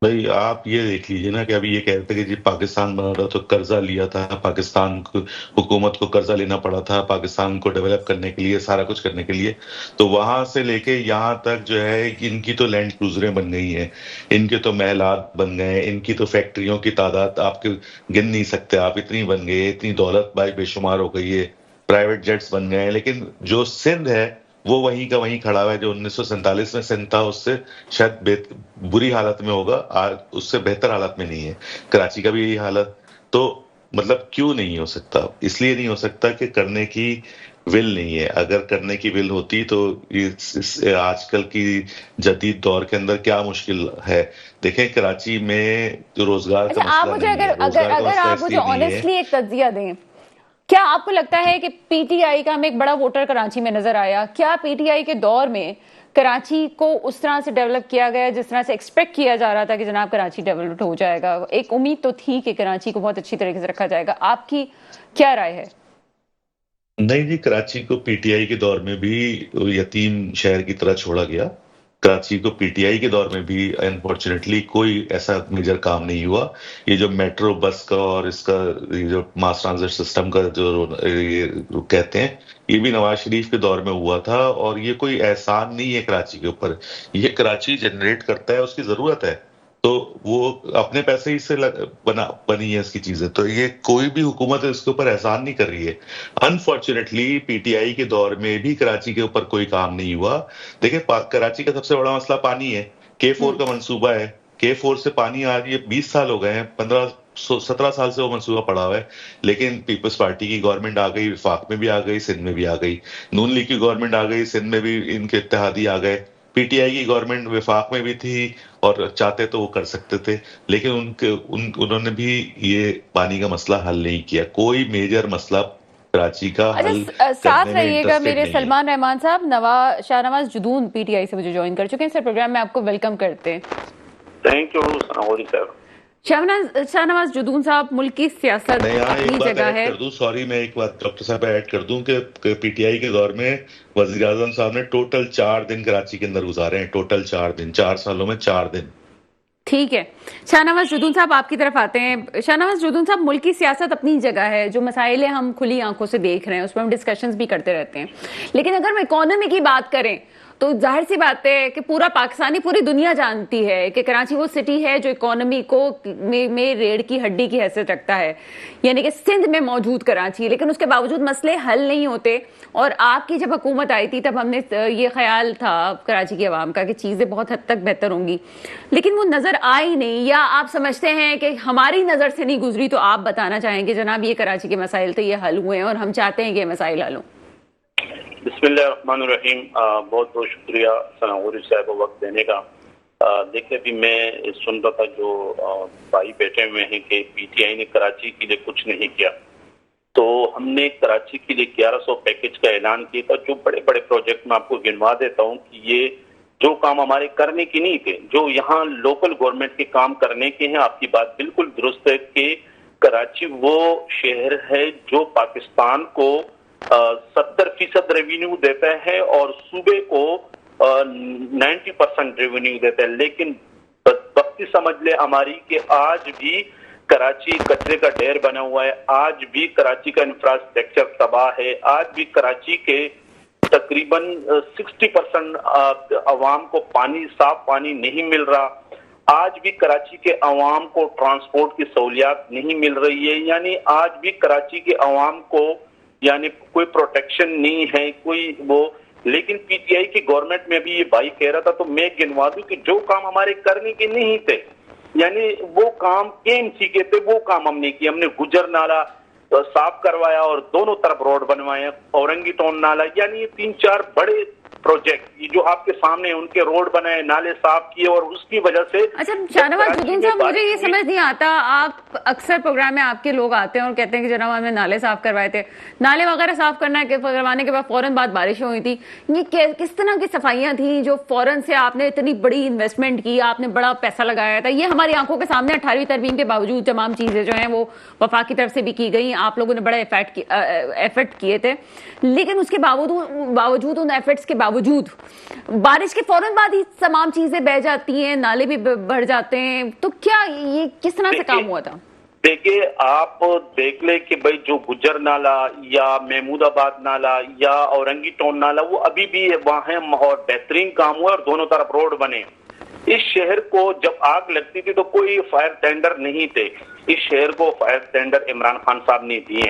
بھائی آپ یہ دیکھ لیجئے نا کہ ابھی یہ کہتے کہ جی پاکستان بنا رہا تو قرضہ لیا تھا، پاکستان کو حکومت کو قرضہ لینا پڑا تھا پاکستان کو ڈیولپ کرنے کے لیے، سارا کچھ کرنے کے لیے. تو وہاں سے لے کے یہاں تک جو ہے ان کی تو لینڈ کروزریں بن گئی ہیں، ان کے تو محلات بن گئے ہیں، ان کی تو فیکٹریوں کی تعداد آپ کے گن نہیں سکتے آپ، اتنی بن گئی ہے، اتنی دولت بھائی بے شمار ہو گئی ہے، پرائیویٹ جیٹس بن گئے ہیں. لیکن جو سندھ ہے وہ وہیں کا وہیں کھڑا ہوا ہے. جو 1947 میں سندھ تھا اس سے شاید بری حالت میں ہوگا، اس سے بہتر حالت میں نہیں ہے. کراچی کا بھی یہی حالت. تو مطلب کیوں نہیں ہو سکتا؟ اس لیے نہیں ہو سکتا کہ کرنے کی ول نہیں ہے. اگر کرنے کی ول ہوتی تو آج کل کی جدید دور کے اندر کیا مشکل ہے. دیکھیں کراچی میں جو روزگار کا اچھا، آپ مسئلہ مجھے نہیں ہے، اگر آپ مجھے آنیسٹلی ایک تجزیہ دیں، کیا آپ کو لگتا ہے کہ پی ٹی آئی کا ہمیں ایک بڑا ووٹر کراچی میں نظر آیا؟ کیا پی ٹی آئی کے دور میں کراچی کو اس طرح سے ڈیولپ کیا گیا جس طرح سے ایکسپیکٹ کیا جا رہا تھا کہ جناب کراچی ڈیولپ ہو جائے گا؟ ایک امید تو تھی کہ کراچی کو بہت اچھی طریقے سے رکھا جائے گا. آپ کی کیا رائے ہے؟ نہیں جی، کراچی کو پی ٹی آئی کے دور میں بھی یتیم شہر کی طرح چھوڑا گیا. کراچی کو پی ٹی آئی کے دور میں بھی انفارچونیٹلی کوئی ایسا میجر کام نہیں ہوا. یہ جو میٹرو بس کا اور اس کا جو ماس ٹرانزٹ سسٹم کا جو یہ کہتے ہیں، یہ بھی نواز شریف کے دور میں ہوا تھا. اور یہ کوئی احسان نہیں ہے کراچی کے اوپر، یہ کراچی جنریٹ کرتا ہے، اس کی ضرورت ہے، تو وہ اپنے پیسے ہی سے بنی ہے اس کی چیزیں. تو یہ کوئی بھی حکومت اس کے اوپر احسان نہیں کر رہی ہے. انفارچونیٹلی پی ٹی آئی کے دور میں بھی کراچی کے اوپر کوئی کام نہیں ہوا. دیکھیں کراچی کا سب سے بڑا مسئلہ پانی ہے. K4 کا منصوبہ ہے، K4 سے پانی آ رہی ہے، 20 سال ہو گئے ہیں، 17 سال سے وہ منصوبہ پڑا ہوا ہے. لیکن پیپلز پارٹی کی گورنمنٹ آ گئی، وفاق میں بھی آ گئی، سندھ میں بھی آ گئی. نون لیگ کی گورنمنٹ آ گئی، سندھ میں بھی ان کے اتحادی آ گئے. پی ٹی آئی کی گورنمنٹ وفاق میں بھی تھی اور چاہتے تو وہ کر سکتے تھے، لیکن انہوں نے بھی یہ پانی کا مسئلہ حل نہیں کیا. کوئی میجر مسئلہ کراچی کا حل ساتھ کرنے میں رہیے گا. انٹرسٹڈ میرے نہیں ہے. سلمان رحمان صاحب Shah Nawaz Jadoon P T I سے مجھے جوائن کر چکے ہیں. سر پروگرام میں آپ کو ویلکم کرتے ہیں. تھینک یو سناوری صاحب. شاہ نواز جدون صاحب، ملک کی سیاست میں یہاں اپنی ایک بات جگہ ایڈ ہے. کر دوں، سوری، میں ایک بات ڈاکٹر صاحب ایڈ کر دوں کہ پی ٹی آئی کے دور میں وزیر اعظم صاحب نے ٹوٹل 4 دن کراچی کے اندر گزارے ہیں. ٹوٹل 4 دن، 4 سالوں میں 4 دن. ٹھیک ہے، شاہ نواز جدون صاحب آپ کی طرف آتے ہیں. شاہ نواز جدون صاحب، ملک کی سیاست اپنی جگہ ہے، جو مسائل ہم کھلی آنکھوں سے دیکھ رہے ہیں اس پر ہم ڈسکشنز بھی کرتے رہتے ہیں. لیکن اگر ہم اکانومی کی بات کریں تو ظاہر سی بات ہے کہ پورا پاکستانی، پوری دنیا جانتی ہے کہ کراچی وہ سٹی ہے جو اکانومی کو میں ریڑھ کی ہڈی کی حیثیت رکھتا ہے، یعنی کہ سندھ میں موجود کراچی. لیکن اس کے باوجود مسئلے حل نہیں ہوتے. اور آپ کی جب حکومت آئی تھی تب ہم نے یہ خیال تھا کراچی کی عوام کا کہ چیزیں بہت حد تک بہتر ہوں گی، لیکن وہ نظر آئی نہیں. یا آپ سمجھتے ہیں کہ ہماری نظر سے نہیں گزری؟ تو آپ بتانا چاہیں گے جناب یہ کراچی کے مسائل تھے، یہ حل ہوئے ہیں اور ہم چاہتے ہیں کہ یہ مسائل حل ہوں. بسم اللہ الرحمن الرحیم. بہت بہت شکریہ ثناءغوری صاحب کو وقت دینے کا. دیکھیں بھی میں سن رہا تھا جو بھائی بیٹھے ہوئے ہیں کہ پی ٹی آئی نے کراچی کے لیے کچھ نہیں کیا. تو ہم نے کراچی کے لیے 1100 پیکج کا اعلان کیا تھا. جو بڑے بڑے پروجیکٹ میں آپ کو گنوا دیتا ہوں کہ یہ جو کام ہمارے کرنے کے نہیں تھے، جو یہاں لوکل گورنمنٹ کے کام کرنے کے ہیں. آپ کی بات بالکل درست ہے کہ کراچی وہ شہر ہے جو پاکستان کو 70% ریونیو دیتا ہے اور صوبے کو 90% ریونیو دیتا ہے. لیکن بدبختی سمجھ لے ہماری کہ آج بھی کراچی کچرے کا ڈھیر بنا ہوا ہے. آج بھی کراچی کا انفراسٹرکچر تباہ ہے. آج بھی کراچی کے تقریباً 60% عوام کو صاف پانی نہیں مل رہا. آج بھی کراچی کے عوام کو ٹرانسپورٹ کی سہولیات نہیں مل رہی ہے. یعنی آج بھی کراچی کے عوام کو یعنی کوئی پروٹیکشن نہیں ہے کوئی وہ. لیکن پی ٹی آئی کی گورنمنٹ میں بھی یہ بھائی کہہ رہا تھا تو میں گنوا دوں کہ جو کام ہمارے کرنے کے نہیں تھے یعنی وہ کام KMC کے تھے وہ کام ہم نے کیا. ہم نے گجر نالا صاف کروایا اور دونوں طرف روڈ بنوائے, اورنگی ٹون نالا, یعنی یہ 3-4 بڑے پروجیکٹ جو آپ کے سامنے ان کے روڈ بنائے, نالے صاف کیے, اور اس کی وجہ سے. اچھا شاہنواز جھدون صاحب, مجھے یہ سمجھ نہیں آتا, آپ اکثر پروگرام میں آپ کے لوگ آتے ہیں اور کہتے ہیں کہ جناب ہم نے نالے صاف کروائے تھے, نالے وغیرہ صاف کروانے کے بعد فوراً بعد بارشیں ہوئی تھی. یہ کس طرح کی صفائیاں تھیں جو فوراً سے آپ نے اتنی بڑی انویسٹمنٹ کی, آپ نے بڑا پیسہ لگایا تھا؟ یہ ہماری آنکھوں کے سامنے 18ویں ترمیم کے باوجود تمام چیزیں جو ہیں وہ وفاق کی طرف سے بھی کی گئی, آپ لوگوں نے بڑا ایفرٹ کیے تھے, لیکن اس کے باوجود ان ایفرٹس کے باوجود بارش کے فوراً بعد ہی تمام چیزیں بہ جاتی ہیں, نالے بھی بڑھ جاتے ہیں. تو کیا یہ کس طرح سے کام ہوا تھا؟ دیکھیے آپ دیکھ لیں کہ بھائی جو گجر نالا یا محمود آباد نالا یا اورنگی ٹون نالا وہ ابھی بھی وہاں ہیں اور بہترین کام ہوا اور دونوں طرف روڈ بنے. اس شہر کو جب آگ لگتی تھی تو کوئی فائر ٹینڈر نہیں تھے, اس شہر کو فائر ٹینڈر عمران خان صاحب نے دیے.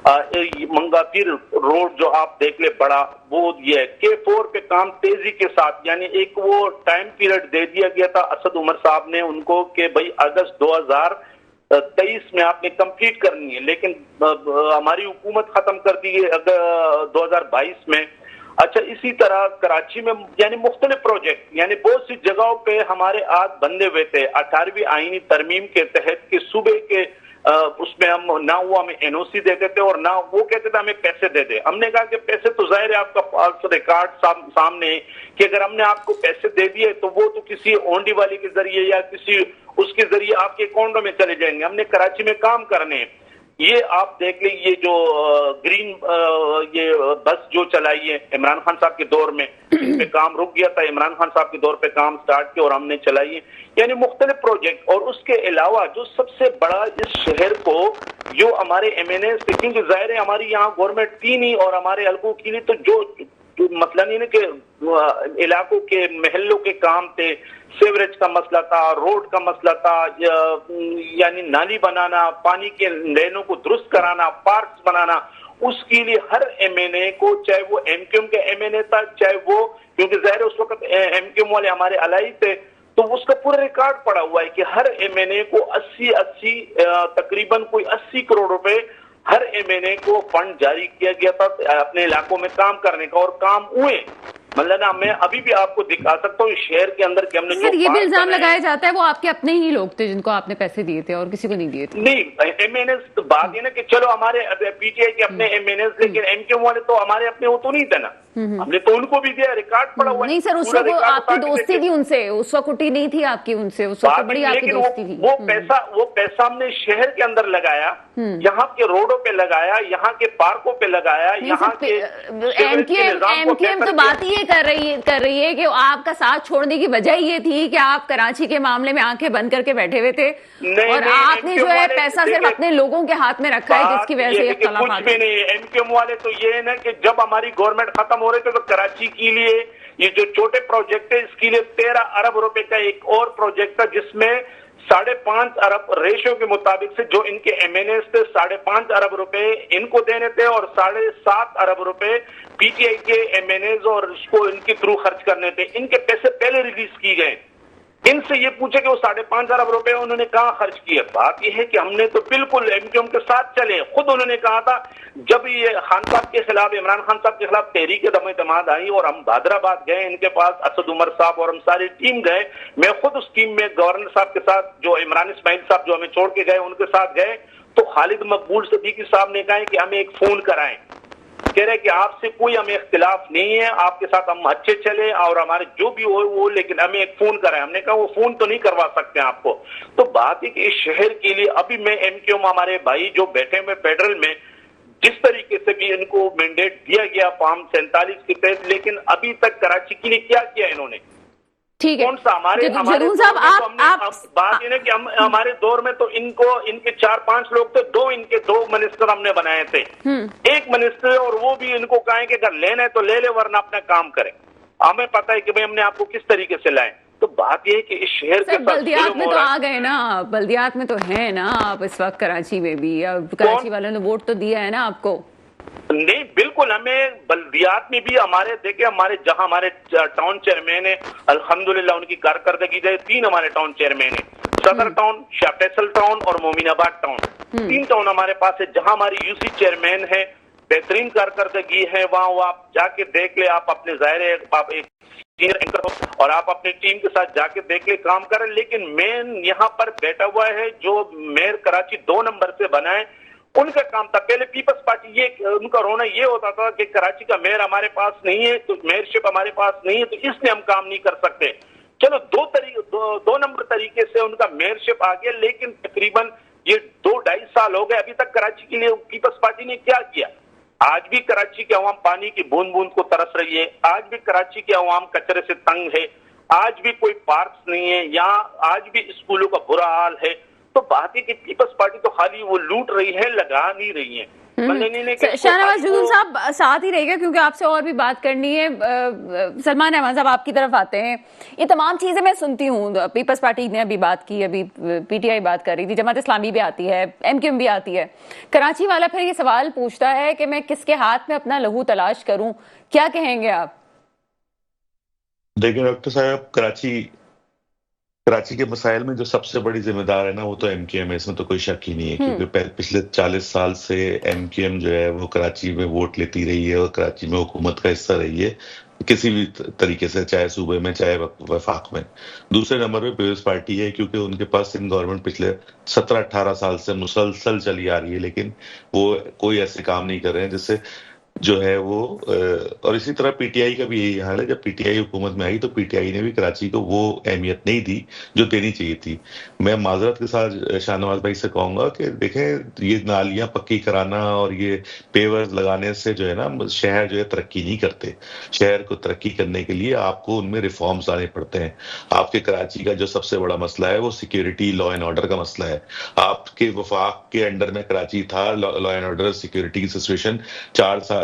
منگا پیر روڈ جو آپ دیکھ لے بڑا, وہ یہ K4 پہ کام تیزی کے ساتھ, یعنی ایک وہ ٹائم پیریڈ دے دیا گیا تھا اسد عمر صاحب نے ان کو کہ بھائی اگست 2023 میں آپ نے کمپلیٹ کرنی ہے, لیکن ہماری حکومت ختم کر دی ہے 2022 میں. اچھا اسی طرح کراچی میں یعنی مختلف پروجیکٹ, یعنی بہت سی جگہوں پہ ہمارے ہاتھ بندھے ہوئے تھے 18ویں آئینی ترمیم کے تحت کہ صوبے کے اس میں ہم نہ وہ ہمیں NOC دیتے تھے اور نہ وہ کہتے تھے ہمیں پیسے دے دے. ہم نے کہا کہ پیسے تو ظاہر ہے آپ کا ریکارڈ سامنے کہ اگر ہم نے آپ کو پیسے دے دیے تو وہ تو کسی اونڈی والی کے ذریعے یا کسی اس کے ذریعے آپ کے اکاؤنٹوں میں چلے جائیں گے. ہم نے کراچی میں کام کرنے, یہ آپ دیکھ لیں یہ جو گرین یہ بس جو چلائی ہے عمران خان صاحب کے دور میں, اس پہ کام رک گیا تھا, عمران خان صاحب کے دور پہ کام سٹارٹ کیا اور ہم نے چلائی ہے. یعنی مختلف پروجیکٹ. اور اس کے علاوہ جو سب سے بڑا اس شہر کو جو ہمارے MNA سے, کیونکہ ظاہر ہے ہماری یہاں گورنمنٹ تھی نہیں اور ہمارے حلقوں کی نہیں, تو جو مسئلہ نہیں نا کہ علاقوں کے محلوں کے کام تھے, سیوریج کا مسئلہ تھا, روڈ کا مسئلہ تھا, یعنی نالی بنانا, پانی کے لینوں کو درست کرانا, پارکس بنانا, اس کے لیے ہر MNA کو, چاہے وہ MQM کے MNA تھا, چاہے وہ, کیونکہ ظاہر اس وقت MQM والے ہمارے الائی تھے, تو اس کا پورا ریکارڈ پڑا ہوا ہے کہ ہر MNA کو 80 تقریباً کوئی 80 کروڑ روپے ہر MNA کو فنڈ جاری کیا گیا تھا اپنے علاقوں میں کام کرنے کا, اور کام ہوئے. مطلب نا میں ابھی بھی آپ کو دکھا سکتا ہوں اس شہر کے اندر کہ ہم نے یہ بھی الزام لگایا جاتا ہے وہ آپ کے اپنے ہی لوگ تھے جن کو آپ نے پیسے دیے تھے اور کسی کو نہیں دیے تھے. نہیں MNAs بات یہ نا کہ چلو ہمارے PTI کے اپنے MNAs, لیکن MQM والے تو ہمارے اپنے وہ تو نہیں تھے نا, ہم نے تو ان کو بھی دیا, ریکارڈ پڑا ہوا ہے. نہیں سر, اس وقت آپ کی دوستی تھی ان سے, اس وقت کٹی نہیں تھی آپ کی ان سے, اس وقت بڑی آپ کی دوستی تھی. وہ پیسہ ہم نے شہر کے اندر لگایا, یہاں کے روڈوں پہ لگایا, یہاں کے پارکوں پہ لگایا, یہاں کے MQM تو بات یہ کر رہی ہے کہ آپ کا ساتھ چھوڑنے کی وجہ یہ تھی کہ آپ کراچی کے معاملے میں آنکھیں بند کر کے بیٹھے ہوئے تھے اور آپ نے جو ہے پیسہ صرف اپنے لوگوں کے ہاتھ میں رکھا ہے جس کی وجہ سے اختلافات. کچھ بھی نہیں. MQM والے تو یہ ہے نا کہ جب ہماری گورنمنٹ ختم ہو رہے تھے تو کراچی کے لیے یہ جو چھوٹے پروجیکٹ ہے اس کے لیے 13 ارب روپے کا ایک اور پروجیکٹ تھا جس میں 5.5 ارب ریشو کے مطابق سے جو ان کے MNAs تھے 5.5 ارب روپے ان کو دینے تھے اور 7.5 ارب روپے PTI کے MNAs اور اس کو ان کے تھرو خرچ کرنے تھے. ان کے پیسے پہلے ریلیز کی گئے. ان سے یہ پوچھے کہ وہ 5.5 ارب روپے انہوں نے کہاں خرچ کیے. بات یہ ہے کہ ہم نے تو بالکل MQM کے ساتھ چلے. خود انہوں نے کہا تھا جب یہ خان صاحب کے خلاف, عمران خان صاحب کے خلاف تحریک دم اعتماد آئی اور ہم حیدرآباد گئے, ان کے پاس اسد عمر صاحب اور ہم ساری ٹیم گئے, میں خود اس ٹیم میں گورنر صاحب کے ساتھ جو عمران اسماعیل صاحب جو ہمیں چھوڑ کے گئے ان کے ساتھ گئے, تو خالد مقبول صدیقی صاحب نے کہا کہ ہمیں ایک فون کرائیں, کہہ رہے کہ آپ سے کوئی ہمیں اختلاف نہیں ہے, آپ کے ساتھ ہم اچھے چلے اور ہمارے جو بھی ہو وہ, لیکن ہمیں ایک فون کرائیں. ہم نے کہا وہ فون تو نہیں کروا سکتے آپ کو. تو بات ہے کہ اس شہر کے لیے ابھی میں MQM ہمارے بھائی جو بیٹھے ہوئے فیڈرل میں جس طریقے سے بھی ان کو مینڈیٹ دیا گیا فارم 47 کے تحت, لیکن ابھی تک کراچی کے لیے کیا انہوں نے, کون سا ہمارے بات یہ ہے کہ ہمارے دور میں تو ان کے 4-5 لوگ تھے, 2 منسٹر ہم نے بنائے تھے, ایک منسٹر اور وہ بھی ان کو کہیں کہ اگر لینا ہے تو لے لے ورنہ اپنا کام کریں. ہمیں پتا ہے کہ بھئی ہم نے آپ کو کس طریقے سے لائیں. تو بات یہ ہے کہ اس شہر کے بلدیات میں تو آ گئے نا, بلدیات میں تو ہیں نا آپ اس وقت کراچی میں بھی, کراچی والوں نے ووٹ تو دیا ہے نا آپ کو. نہیں بالکل, ہمیں بلدیات میں بھی ہمارے دیکھیں ہمارے جہاں ہمارے ٹاؤن چیئرمین ہیں الحمدللہ ان کی کارکردگی جائے 3 ہمارے ٹاؤن چیئرمین ہیں, सदर टाउन, शाह फैसल टाउन और मोमिनाबाद टाउन, 3 टाउन हमारे पास है जहां हमारी यूसी चेयरमैन है, बेहतरीन कारकर्दगी है। वहां वो आप जाके देख ले, आप अपने ज़ाहिर है आप एक सीनियर एंकर हो और आप अपनी टीम के साथ जाके देख ले, काम करें। लेकिन मेन यहाँ पर बैठा हुआ है जो मेयर कराची 2 नंबर से बना है, उनका काम था। पहले पीपल्स पार्टी ये उनका रोना ये होता था कि कराची का मेयर हमारे पास नहीं है, तो मेयरशिप हमारे पास नहीं है, तो इसलिए हम काम नहीं कर सकते। चलो 2 नंबर तरीके से उनका मेयरशिप आ गया, लेकिन तकरीबन ये 2-2.5 साल हो गए, अभी तक कराची के लिए पीपल्स पार्टी ने क्या किया? आज भी कराची के अवाम पानी की बूंद बूंद को तरस रही है, आज भी कराची के अवाम कचरे से तंग है, आज भी कोई पार्क्स नहीं है, यहाँ आज भी स्कूलों का बुरा हाल है। तो बात है कि पीपल्स पार्टी तो खाली वो लूट रही है, लगा नहीं रही है। शाहनवाज जुल्लूल साहब साथ ही रहेगा क्योंकि आपसे और भी बात करनी है। सलमान अहमद साहब आपकी तरफ आते हैं। ये तमाम चीजें मैं सुनती हूँ, पीपल्स पार्टी ने अभी बात की, अभी पीटीआई बात कर रही थी, जमात इस्लामी भी आती है, एमक्यूएम भी आती है। कराची वाला फिर ये सवाल पूछता है कि मैं किसके हाथ में अपना लहू तलाश करूं, क्या कहेंगे आप? देखिए डॉक्टर साहब, कराची के मसाइल में जो सबसे बड़ी जिम्मेदार है ना, वो तो एमक्यूएम है, इसमें तो कोई शक ही नहीं है। क्योंकि पिछले 40 साल से एमक्यूएम जो है वो कराची में वोट लेती रही है और कराची में हुकूमत का हिस्सा रही है किसी भी तरीके से, चाहे सूबे में चाहे वफाक में। दूसरे नंबर पे पीपल्स पार्टी है, क्योंकि उनके पास इन गवर्नमेंट पिछले 17-18 साल से मुसलसल चली आ रही है, लेकिन वो कोई ऐसे काम नहीं कर रहे हैं जिससे जो है वो और इसी तरह पीटीआई का भी यही हाल है। जब पीटीआई हुकूमत में आई तो पीटीआई ने भी कराची को वो अहमियत नहीं दी जो देनी चाहिए थी। मैं माजरत के साथ शाहनवाज भाई से कहूंगा कि देखें, ये नालियां पक्की कराना और ये पेवर्स लगाने से जो है ना, शहर जो है तरक्की नहीं करते। शहर को तरक्की करने के लिए आपको उनमें रिफॉर्म्स लाने पड़ते हैं। आपके कराची का जो सबसे बड़ा मसला है वो सिक्योरिटी, लॉ एंड ऑर्डर का मसला है। आपके वफाक के अंडर में कराची था, लॉ एंड ऑर्डर सिक्योरिटी की सिचुएशन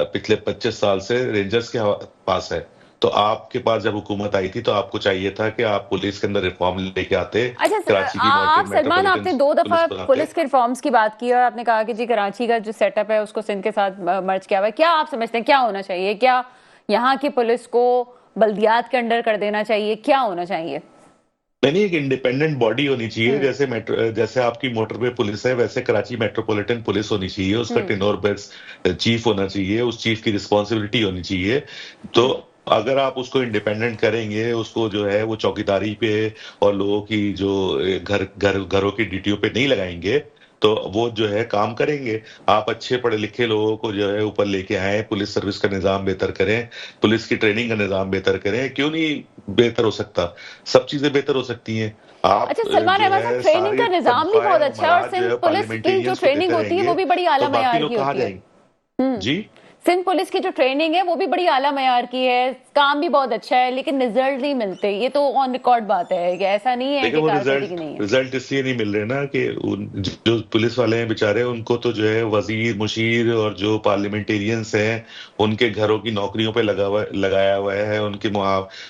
पिछले 25 साल से रेंजर्स के पास है। तो आपके पास जब हुकूमत आई थी तो आपको चाहिए था कि आप पुलिस के अंदर रिफॉर्म लेके आते। अच्छा आप सलमान, आपने 2 दफा पुलिस के रिफॉर्म्स की बात की और आपने कहा कि जी कराची का जो सेटअप है उसको सिंध के साथ मर्ज किया हुआ है। क्या आप समझते हैं क्या होना चाहिए? क्या यहाँ की पुलिस को बल्दियात के अंडर कर देना चाहिए? क्या होना चाहिए? नहीं, एक इंडिपेंडेंट बॉडी होनी चाहिए। जैसे आपकी मोटरवे पुलिस है, वैसे कराची मेट्रोपॉलिटन पुलिस होनी चाहिए। उसका टेनोर बेस चीफ होना चाहिए, उस चीफ की रिस्पॉन्सिबिलिटी होनी चाहिए। तो अगर आप उसको इंडिपेंडेंट करेंगे, उसको जो है वो चौकीदारी पे और लोगों की जो घरों की ड्यूटियों पे नहीं लगाएंगे तो वो जो है काम करेंगे। आप अच्छे पढ़े लिखे लोगों को जो है ऊपर लेके आए, पुलिस सर्विस का निजाम बेहतर करें, पुलिस की ट्रेनिंग का निजाम बेहतर करें। क्यों नहीं बेहतर हो सकता? सब चीजें बेहतर हो सकती हैं। आप अच्छा सलमान अहमद साहब, ट्रेनिंग का निजाम भी बहुत अच्छा है और सिंध पुलिस की जो ट्रेनिंग होती है वो भी बड़ी आला मयार की होती है। जी, सिंध पुलिस की जो ट्रेनिंग है वो भी बड़ी आला मयार की है, काम भी बहुत अच्छा है, लेकिन रिजल्ट नहीं मिलते। ये तो ऑन रिकॉर्ड बात है कि ऐसा नहीं है कि कारकर्दगी नहीं है। रिजल्ट इसलिए नहीं मिल रहे ना कि जो पुलिस वाले हैं बेचारे, उनको तो जो है वजीर, मुशीर और जो पार्लियामेंटेरियंस हैं उनके घरों की नौकरियों पे लगाया हुआ है,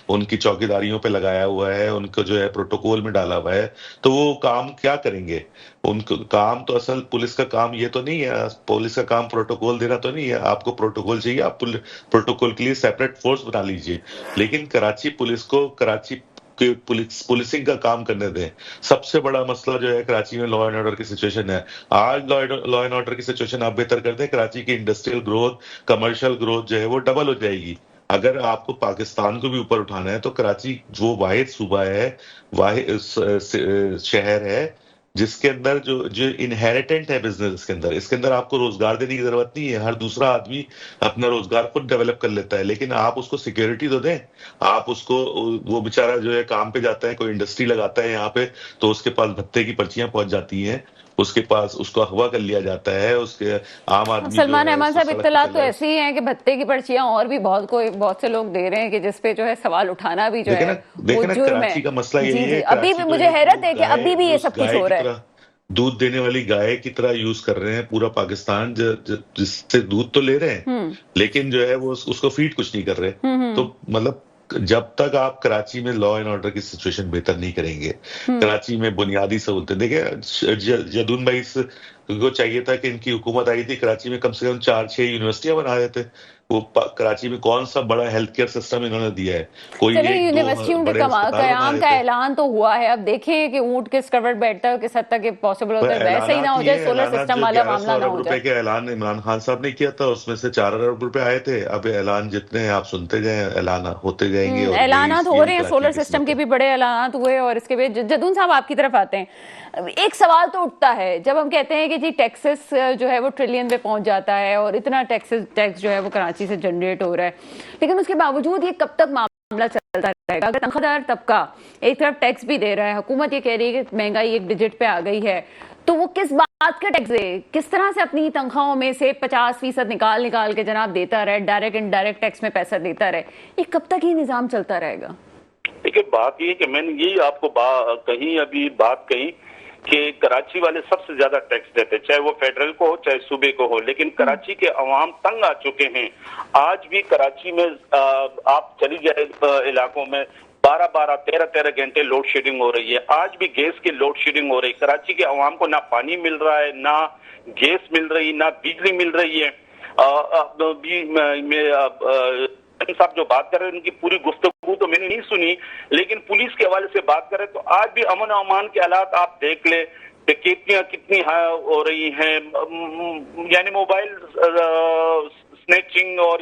उनकी चौकीदारियों पे लगाया हुआ है, उनको जो है प्रोटोकॉल में डाला हुआ है। तो वो काम क्या करेंगे? उनको काम तो असल पुलिस का काम ये तो नहीं है। पुलिस का काम प्रोटोकॉल देना तो नहीं है। आपको प्रोटोकॉल चाहिए, आप प्रोटोकॉल के लिए सेपरेट फोर्स बना लीजिए। लेकिन कराची पुलिस को कराची के पुलिसिंग का काम करने दें। सबसे बड़ा मसला जो है कराची में लॉ एंड ऑर्डर की सिचुएशन है। आज लॉ एंड ऑर्डर की सिचुएशन आप बेहतर कर दें, कराची की इंडस्ट्रियल ग्रोथ, कमर्शियल ग्रोथ जो है वो डबल हो जाएगी। अगर आपको पाकिस्तान को भी ऊपर उठाना है तो कराची वो वाहिद सूबा है, वाहिद शहर है जिसके अंदर जो इनहेरिटेंट है बिजनेस के अंदर, इसके अंदर आपको रोजगार देने की जरूरत नहीं है। हर दूसरा आदमी अपना रोजगार खुद डेवलप कर लेता है, लेकिन आप उसको सिक्योरिटी तो दें। आप उसको, वो बेचारा जो है काम पे जाता है, कोई इंडस्ट्री लगाता है यहाँ पे, तो उसके पास भत्ते की पर्चियां पहुंच जाती हैं, उसके पास उसको अगवा कर लिया जाता है। उसके आम आदमी सलमान अहमद साहब, इत्तला तो ऐसी ही है कि भत्ते की पर्चियां और भी बहुत से लोग दे रहे हैं कि जिसपे जो है सवाल उठाना भी जो है वो जुर्म है। का मसला यही है, अभी भी मुझे हैरत है कि अभी भी ये सब कुछ हो रहा है। दूध देने वाली गाय की तरह यूज कर रहे हैं पूरा पाकिस्तान, जिससे दूध तो ले रहे हैं लेकिन जो है वो उसको फीड कुछ नहीं कर रहे। तो मतलब जब तक आप कराची में लॉ एंड ऑर्डर की सिचुएशन बेहतर नहीं करेंगे, कराची में बुनियादी सहूलतें, देखिए जदून भाई को चाहिए था कि इनकी हुकूमत आई थी, कराची में कम से कम 4-6 यूनिवर्सिटियां बना देते। وہ کراچی میں کون سا بڑا ہیلتھ کیئر سسٹم انہوں نے دیا ہے؟ کوئی چلے ایک دو یونیورسٹیوں کے بڑے اسپتال بنا قیام کا دیتے. اعلان تو ہوا ہے، اب دیکھیں کہ اونٹ کس کروٹ بیٹھتا ہے، کس حد تک یہ پاسبل ہوتا ہے، ویسے ہی نہ ہو جائے سولر اعلانات سسٹم جو والا 1100 معاملہ نہ ارب ہو روپے جائے۔ کے اعلان عمران خان صاحب نے کیا تھا، اس میں سے 4 ارب روپے آئے تھے. اب اعلان جتنے ہیں آپ سنتے جائیں، اعلان ہوتے جائیں گے، اور اعلانات ہو یہی رہے ہیں، کراچی سولر کی سسٹم قسمت کے ہے. بھی بڑے اعلانات ہوئے، اور اس کے بعد جدون صاحب آپ کی طرف آتے ہیں، ایک سوال تو اٹھتا ہے جب ہم کہتے ہیں کہ جی ٹیکسس جو ہے وہ ٹریلین پہ پہنچ جاتا ہے اور اتنا ٹیکس جو ہے وہ کراچی سے جنریٹ ہو رہا ہے، لیکن اس کے باوجود یہ کب تک معاملہ چلتا رہے گا؟ اگر تنخواہ دار طبقہ ایک طرف ٹیکس بھی دے رہا ہے، حکومت یہ کہہ رہی ہے کہ مہنگائی ایک ڈیجٹ پہ آ گئی ہے، تو وہ کس بات کا ٹیکس دے؟ کس طرح سے اپنی تنخواہوں میں سے 50% نکال کے جناب دیتا رہے، ڈائریکٹ انڈائریکٹ ٹیکس میں پیسہ دیتا رہے؟ یہ کب تک یہ نظام چلتا رہے گا؟ دیکھیے بات یہ کہ میں نے یہی آپ کو ابھی بات کہی کہ کراچی والے سب سے زیادہ ٹیکس دیتے، چاہے وہ فیڈرل کو ہو چاہے صوبے کو ہو، لیکن کراچی کے عوام تنگ آ چکے ہیں. آج بھی کراچی میں آپ چلی جائے علاقوں میں 13 گھنٹے لوڈ شیڈنگ ہو رہی ہے. آج بھی گیس کی لوڈ شیڈنگ ہو رہی ہے. کراچی کے عوام کو نہ پانی مل رہا ہے، نہ گیس مل رہی، نہ بجلی مل رہی ہے. صاحب جو بات کر رہے ہیں ان کی پوری گفتگو تو میں نے نہیں سنی، لیکن پولیس کے حوالے سے بات کریں تو آج بھی امن و امان کے حالات آپ دیکھ لیں، ڈکیتیاں کتنی ہو رہی ہیں، یعنی موبائل سنیچنگ اور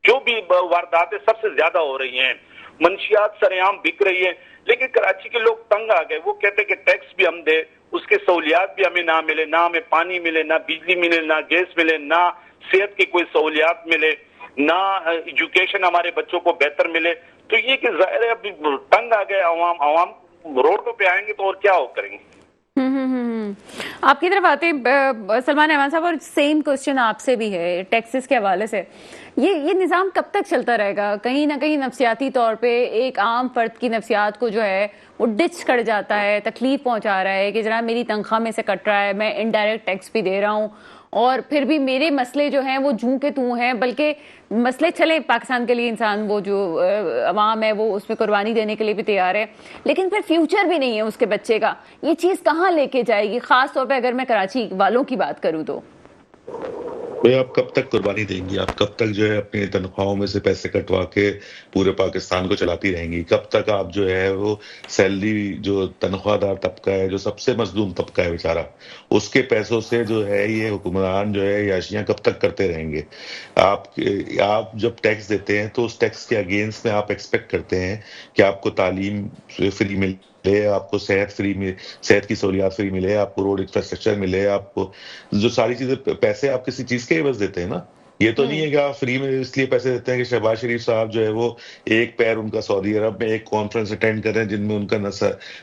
جو بھی وارداتیں سب سے زیادہ ہو رہی ہیں، منشیات سر عام بک رہی ہے. لیکن کراچی کے لوگ تنگ آ گئے، وہ کہتے کہ ٹیکس بھی ہم دے، اس کے سہولیات بھی ہمیں نہ ملے، نہ ہمیں پانی ملے، نہ بجلی ملے، نہ گیس ملے، نہ صحت کی کوئی سہولیات ملے، نہ ایجوکیشن ہمارے بچوں کو بہتر ملے. تو یہ کہ ظاہر ہے ابھی تنگ آ گئے عوام روڈوں پہ آئیں گے تو اور کیا کریں گے. آپ کی طرف آتے ہیں سلمان احمد صاحب، اور سیم کوسچن آپ سے بھی ہے ٹیکسز کے حوالے سے. یہ نظام کب تک چلتا رہے گا؟ کہیں نہ کہیں نفسیاتی طور پہ ایک عام فرد کی نفسیات کو جو ہے وہ ڈچ کر جاتا ہے، تکلیف پہنچا رہا ہے کہ جناب میری تنخواہ میں سے کٹ رہا ہے، میں انڈائریکٹ ٹیکس بھی دے رہا ہوں، اور پھر بھی میرے مسئلے جو ہیں وہ جوں کے توں ہیں، بلکہ مسئلے چلیں پاکستان کے لیے انسان وہ جو عوام ہے وہ اس میں قربانی دینے کے لیے بھی تیار ہے، لیکن پھر فیوچر بھی نہیں ہے اس کے بچے کا. یہ چیز کہاں لے کے جائے گی؟ خاص طور پہ اگر میں کراچی والوں کی بات کروں تو آپ کب تک قربانی دیں گی؟ آپ کب تک جو ہے اپنی تنخواہوں میں سے پیسے کٹوا کے پورے پاکستان کو چلاتی رہیں گی؟ کب تک آپ جو ہے وہ سیلری، جو تنخواہ دار طبقہ ہے، جو سب سے مظلوم طبقہ ہے بیچارہ، اس کے پیسوں سے جو ہے یہ حکمران جو ہے عیاشیاں کب تک کرتے رہیں گے؟ آپ جب ٹیکس دیتے ہیں تو اس ٹیکس کے اگینسٹ میں آپ ایکسپیکٹ کرتے ہیں کہ آپ کو تعلیم فری ملے، آپ کو صحت فری ملے، صحت کی سہولیات فری ملے، آپ کو روڈ انفراسٹرکچر ملے، آپ کو جو ساری چیزیں، پیسے آپ کسی چیز کے عوض دیتے ہیں نا. یہ تو نہیں ہے کہ آپ فری میں اس لیے پیسے دیتے ہیں کہ شہباز شریف صاحب جو ہے وہ ایک پیر ان کا سعودی عرب میں ایک کانفرنس اٹینڈ کر رہے ہیں جن میں ان کا نہ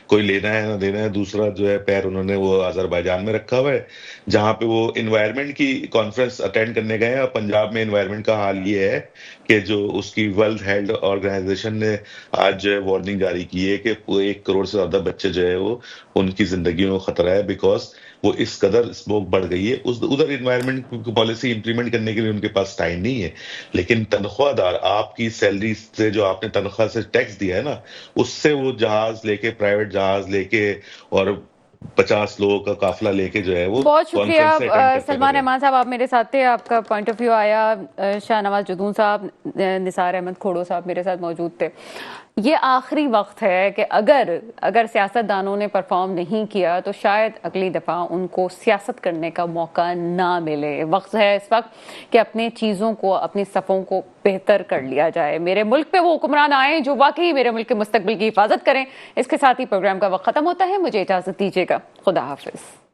کوئی لینا ہے نہ دینا ہے، دوسرا جو ہے پیر انہوں نے وہ آذربائیجان میں رکھا ہوا ہے جہاں پہ وہ انوائرمنٹ کی کانفرنس اٹینڈ کرنے گئے ہیں. اور پنجاب میں انوائرمنٹ کا حال یہ ہے کہ جو اس کی ورلڈ ہیلتھ آرگنائزیشن نے آج جو ہے وارننگ جاری کی ہے کہ 1 کروڑ سے زیادہ بچے جو ہے وہ ان کی زندگیوں میں خطرہ ہے، بیکاز وہ اس قدر اسموک بڑھ گئی ہے. ادھر انوائرمنٹ پالیسی امپلیمنٹ کرنے کے لیے ان کے پاس ٹائم نہیں ہے. لیکن تنخواہ دار آپ کی سیلری سے جو آپ نے تنخواہ سے ٹیکس دیا ہے نا، اس سے وہ جہاز لے کے، پرائیویٹ جہاز لے کے اور 50 لوگوں کا قافلہ لے کے جو ہے وہ بہت شکریہ کانفرنس سے اٹینڈ کرتے سلمان رہے. احمد صاحب، آپ میرے ساتھ تھے، آپ کا پوائنٹ آف ویو آیا. شاہ نواز جدون صاحب، نثار احمد کھوڑو صاحب میرے ساتھ موجود تھے. یہ آخری وقت ہے کہ اگر سیاست دانوں نے پرفارم نہیں کیا تو شاید اگلی دفعہ ان کو سیاست کرنے کا موقع نہ ملے. وقت ہے اس وقت کہ اپنے چیزوں کو، اپنی صفوں کو بہتر کر لیا جائے. میرے ملک پہ وہ حکمران آئیں جو واقعی میرے ملک کے مستقبل کی حفاظت کریں. اس کے ساتھ ہی پروگرام کا وقت ختم ہوتا ہے. مجھے اجازت دیجیے گا. خدا حافظ.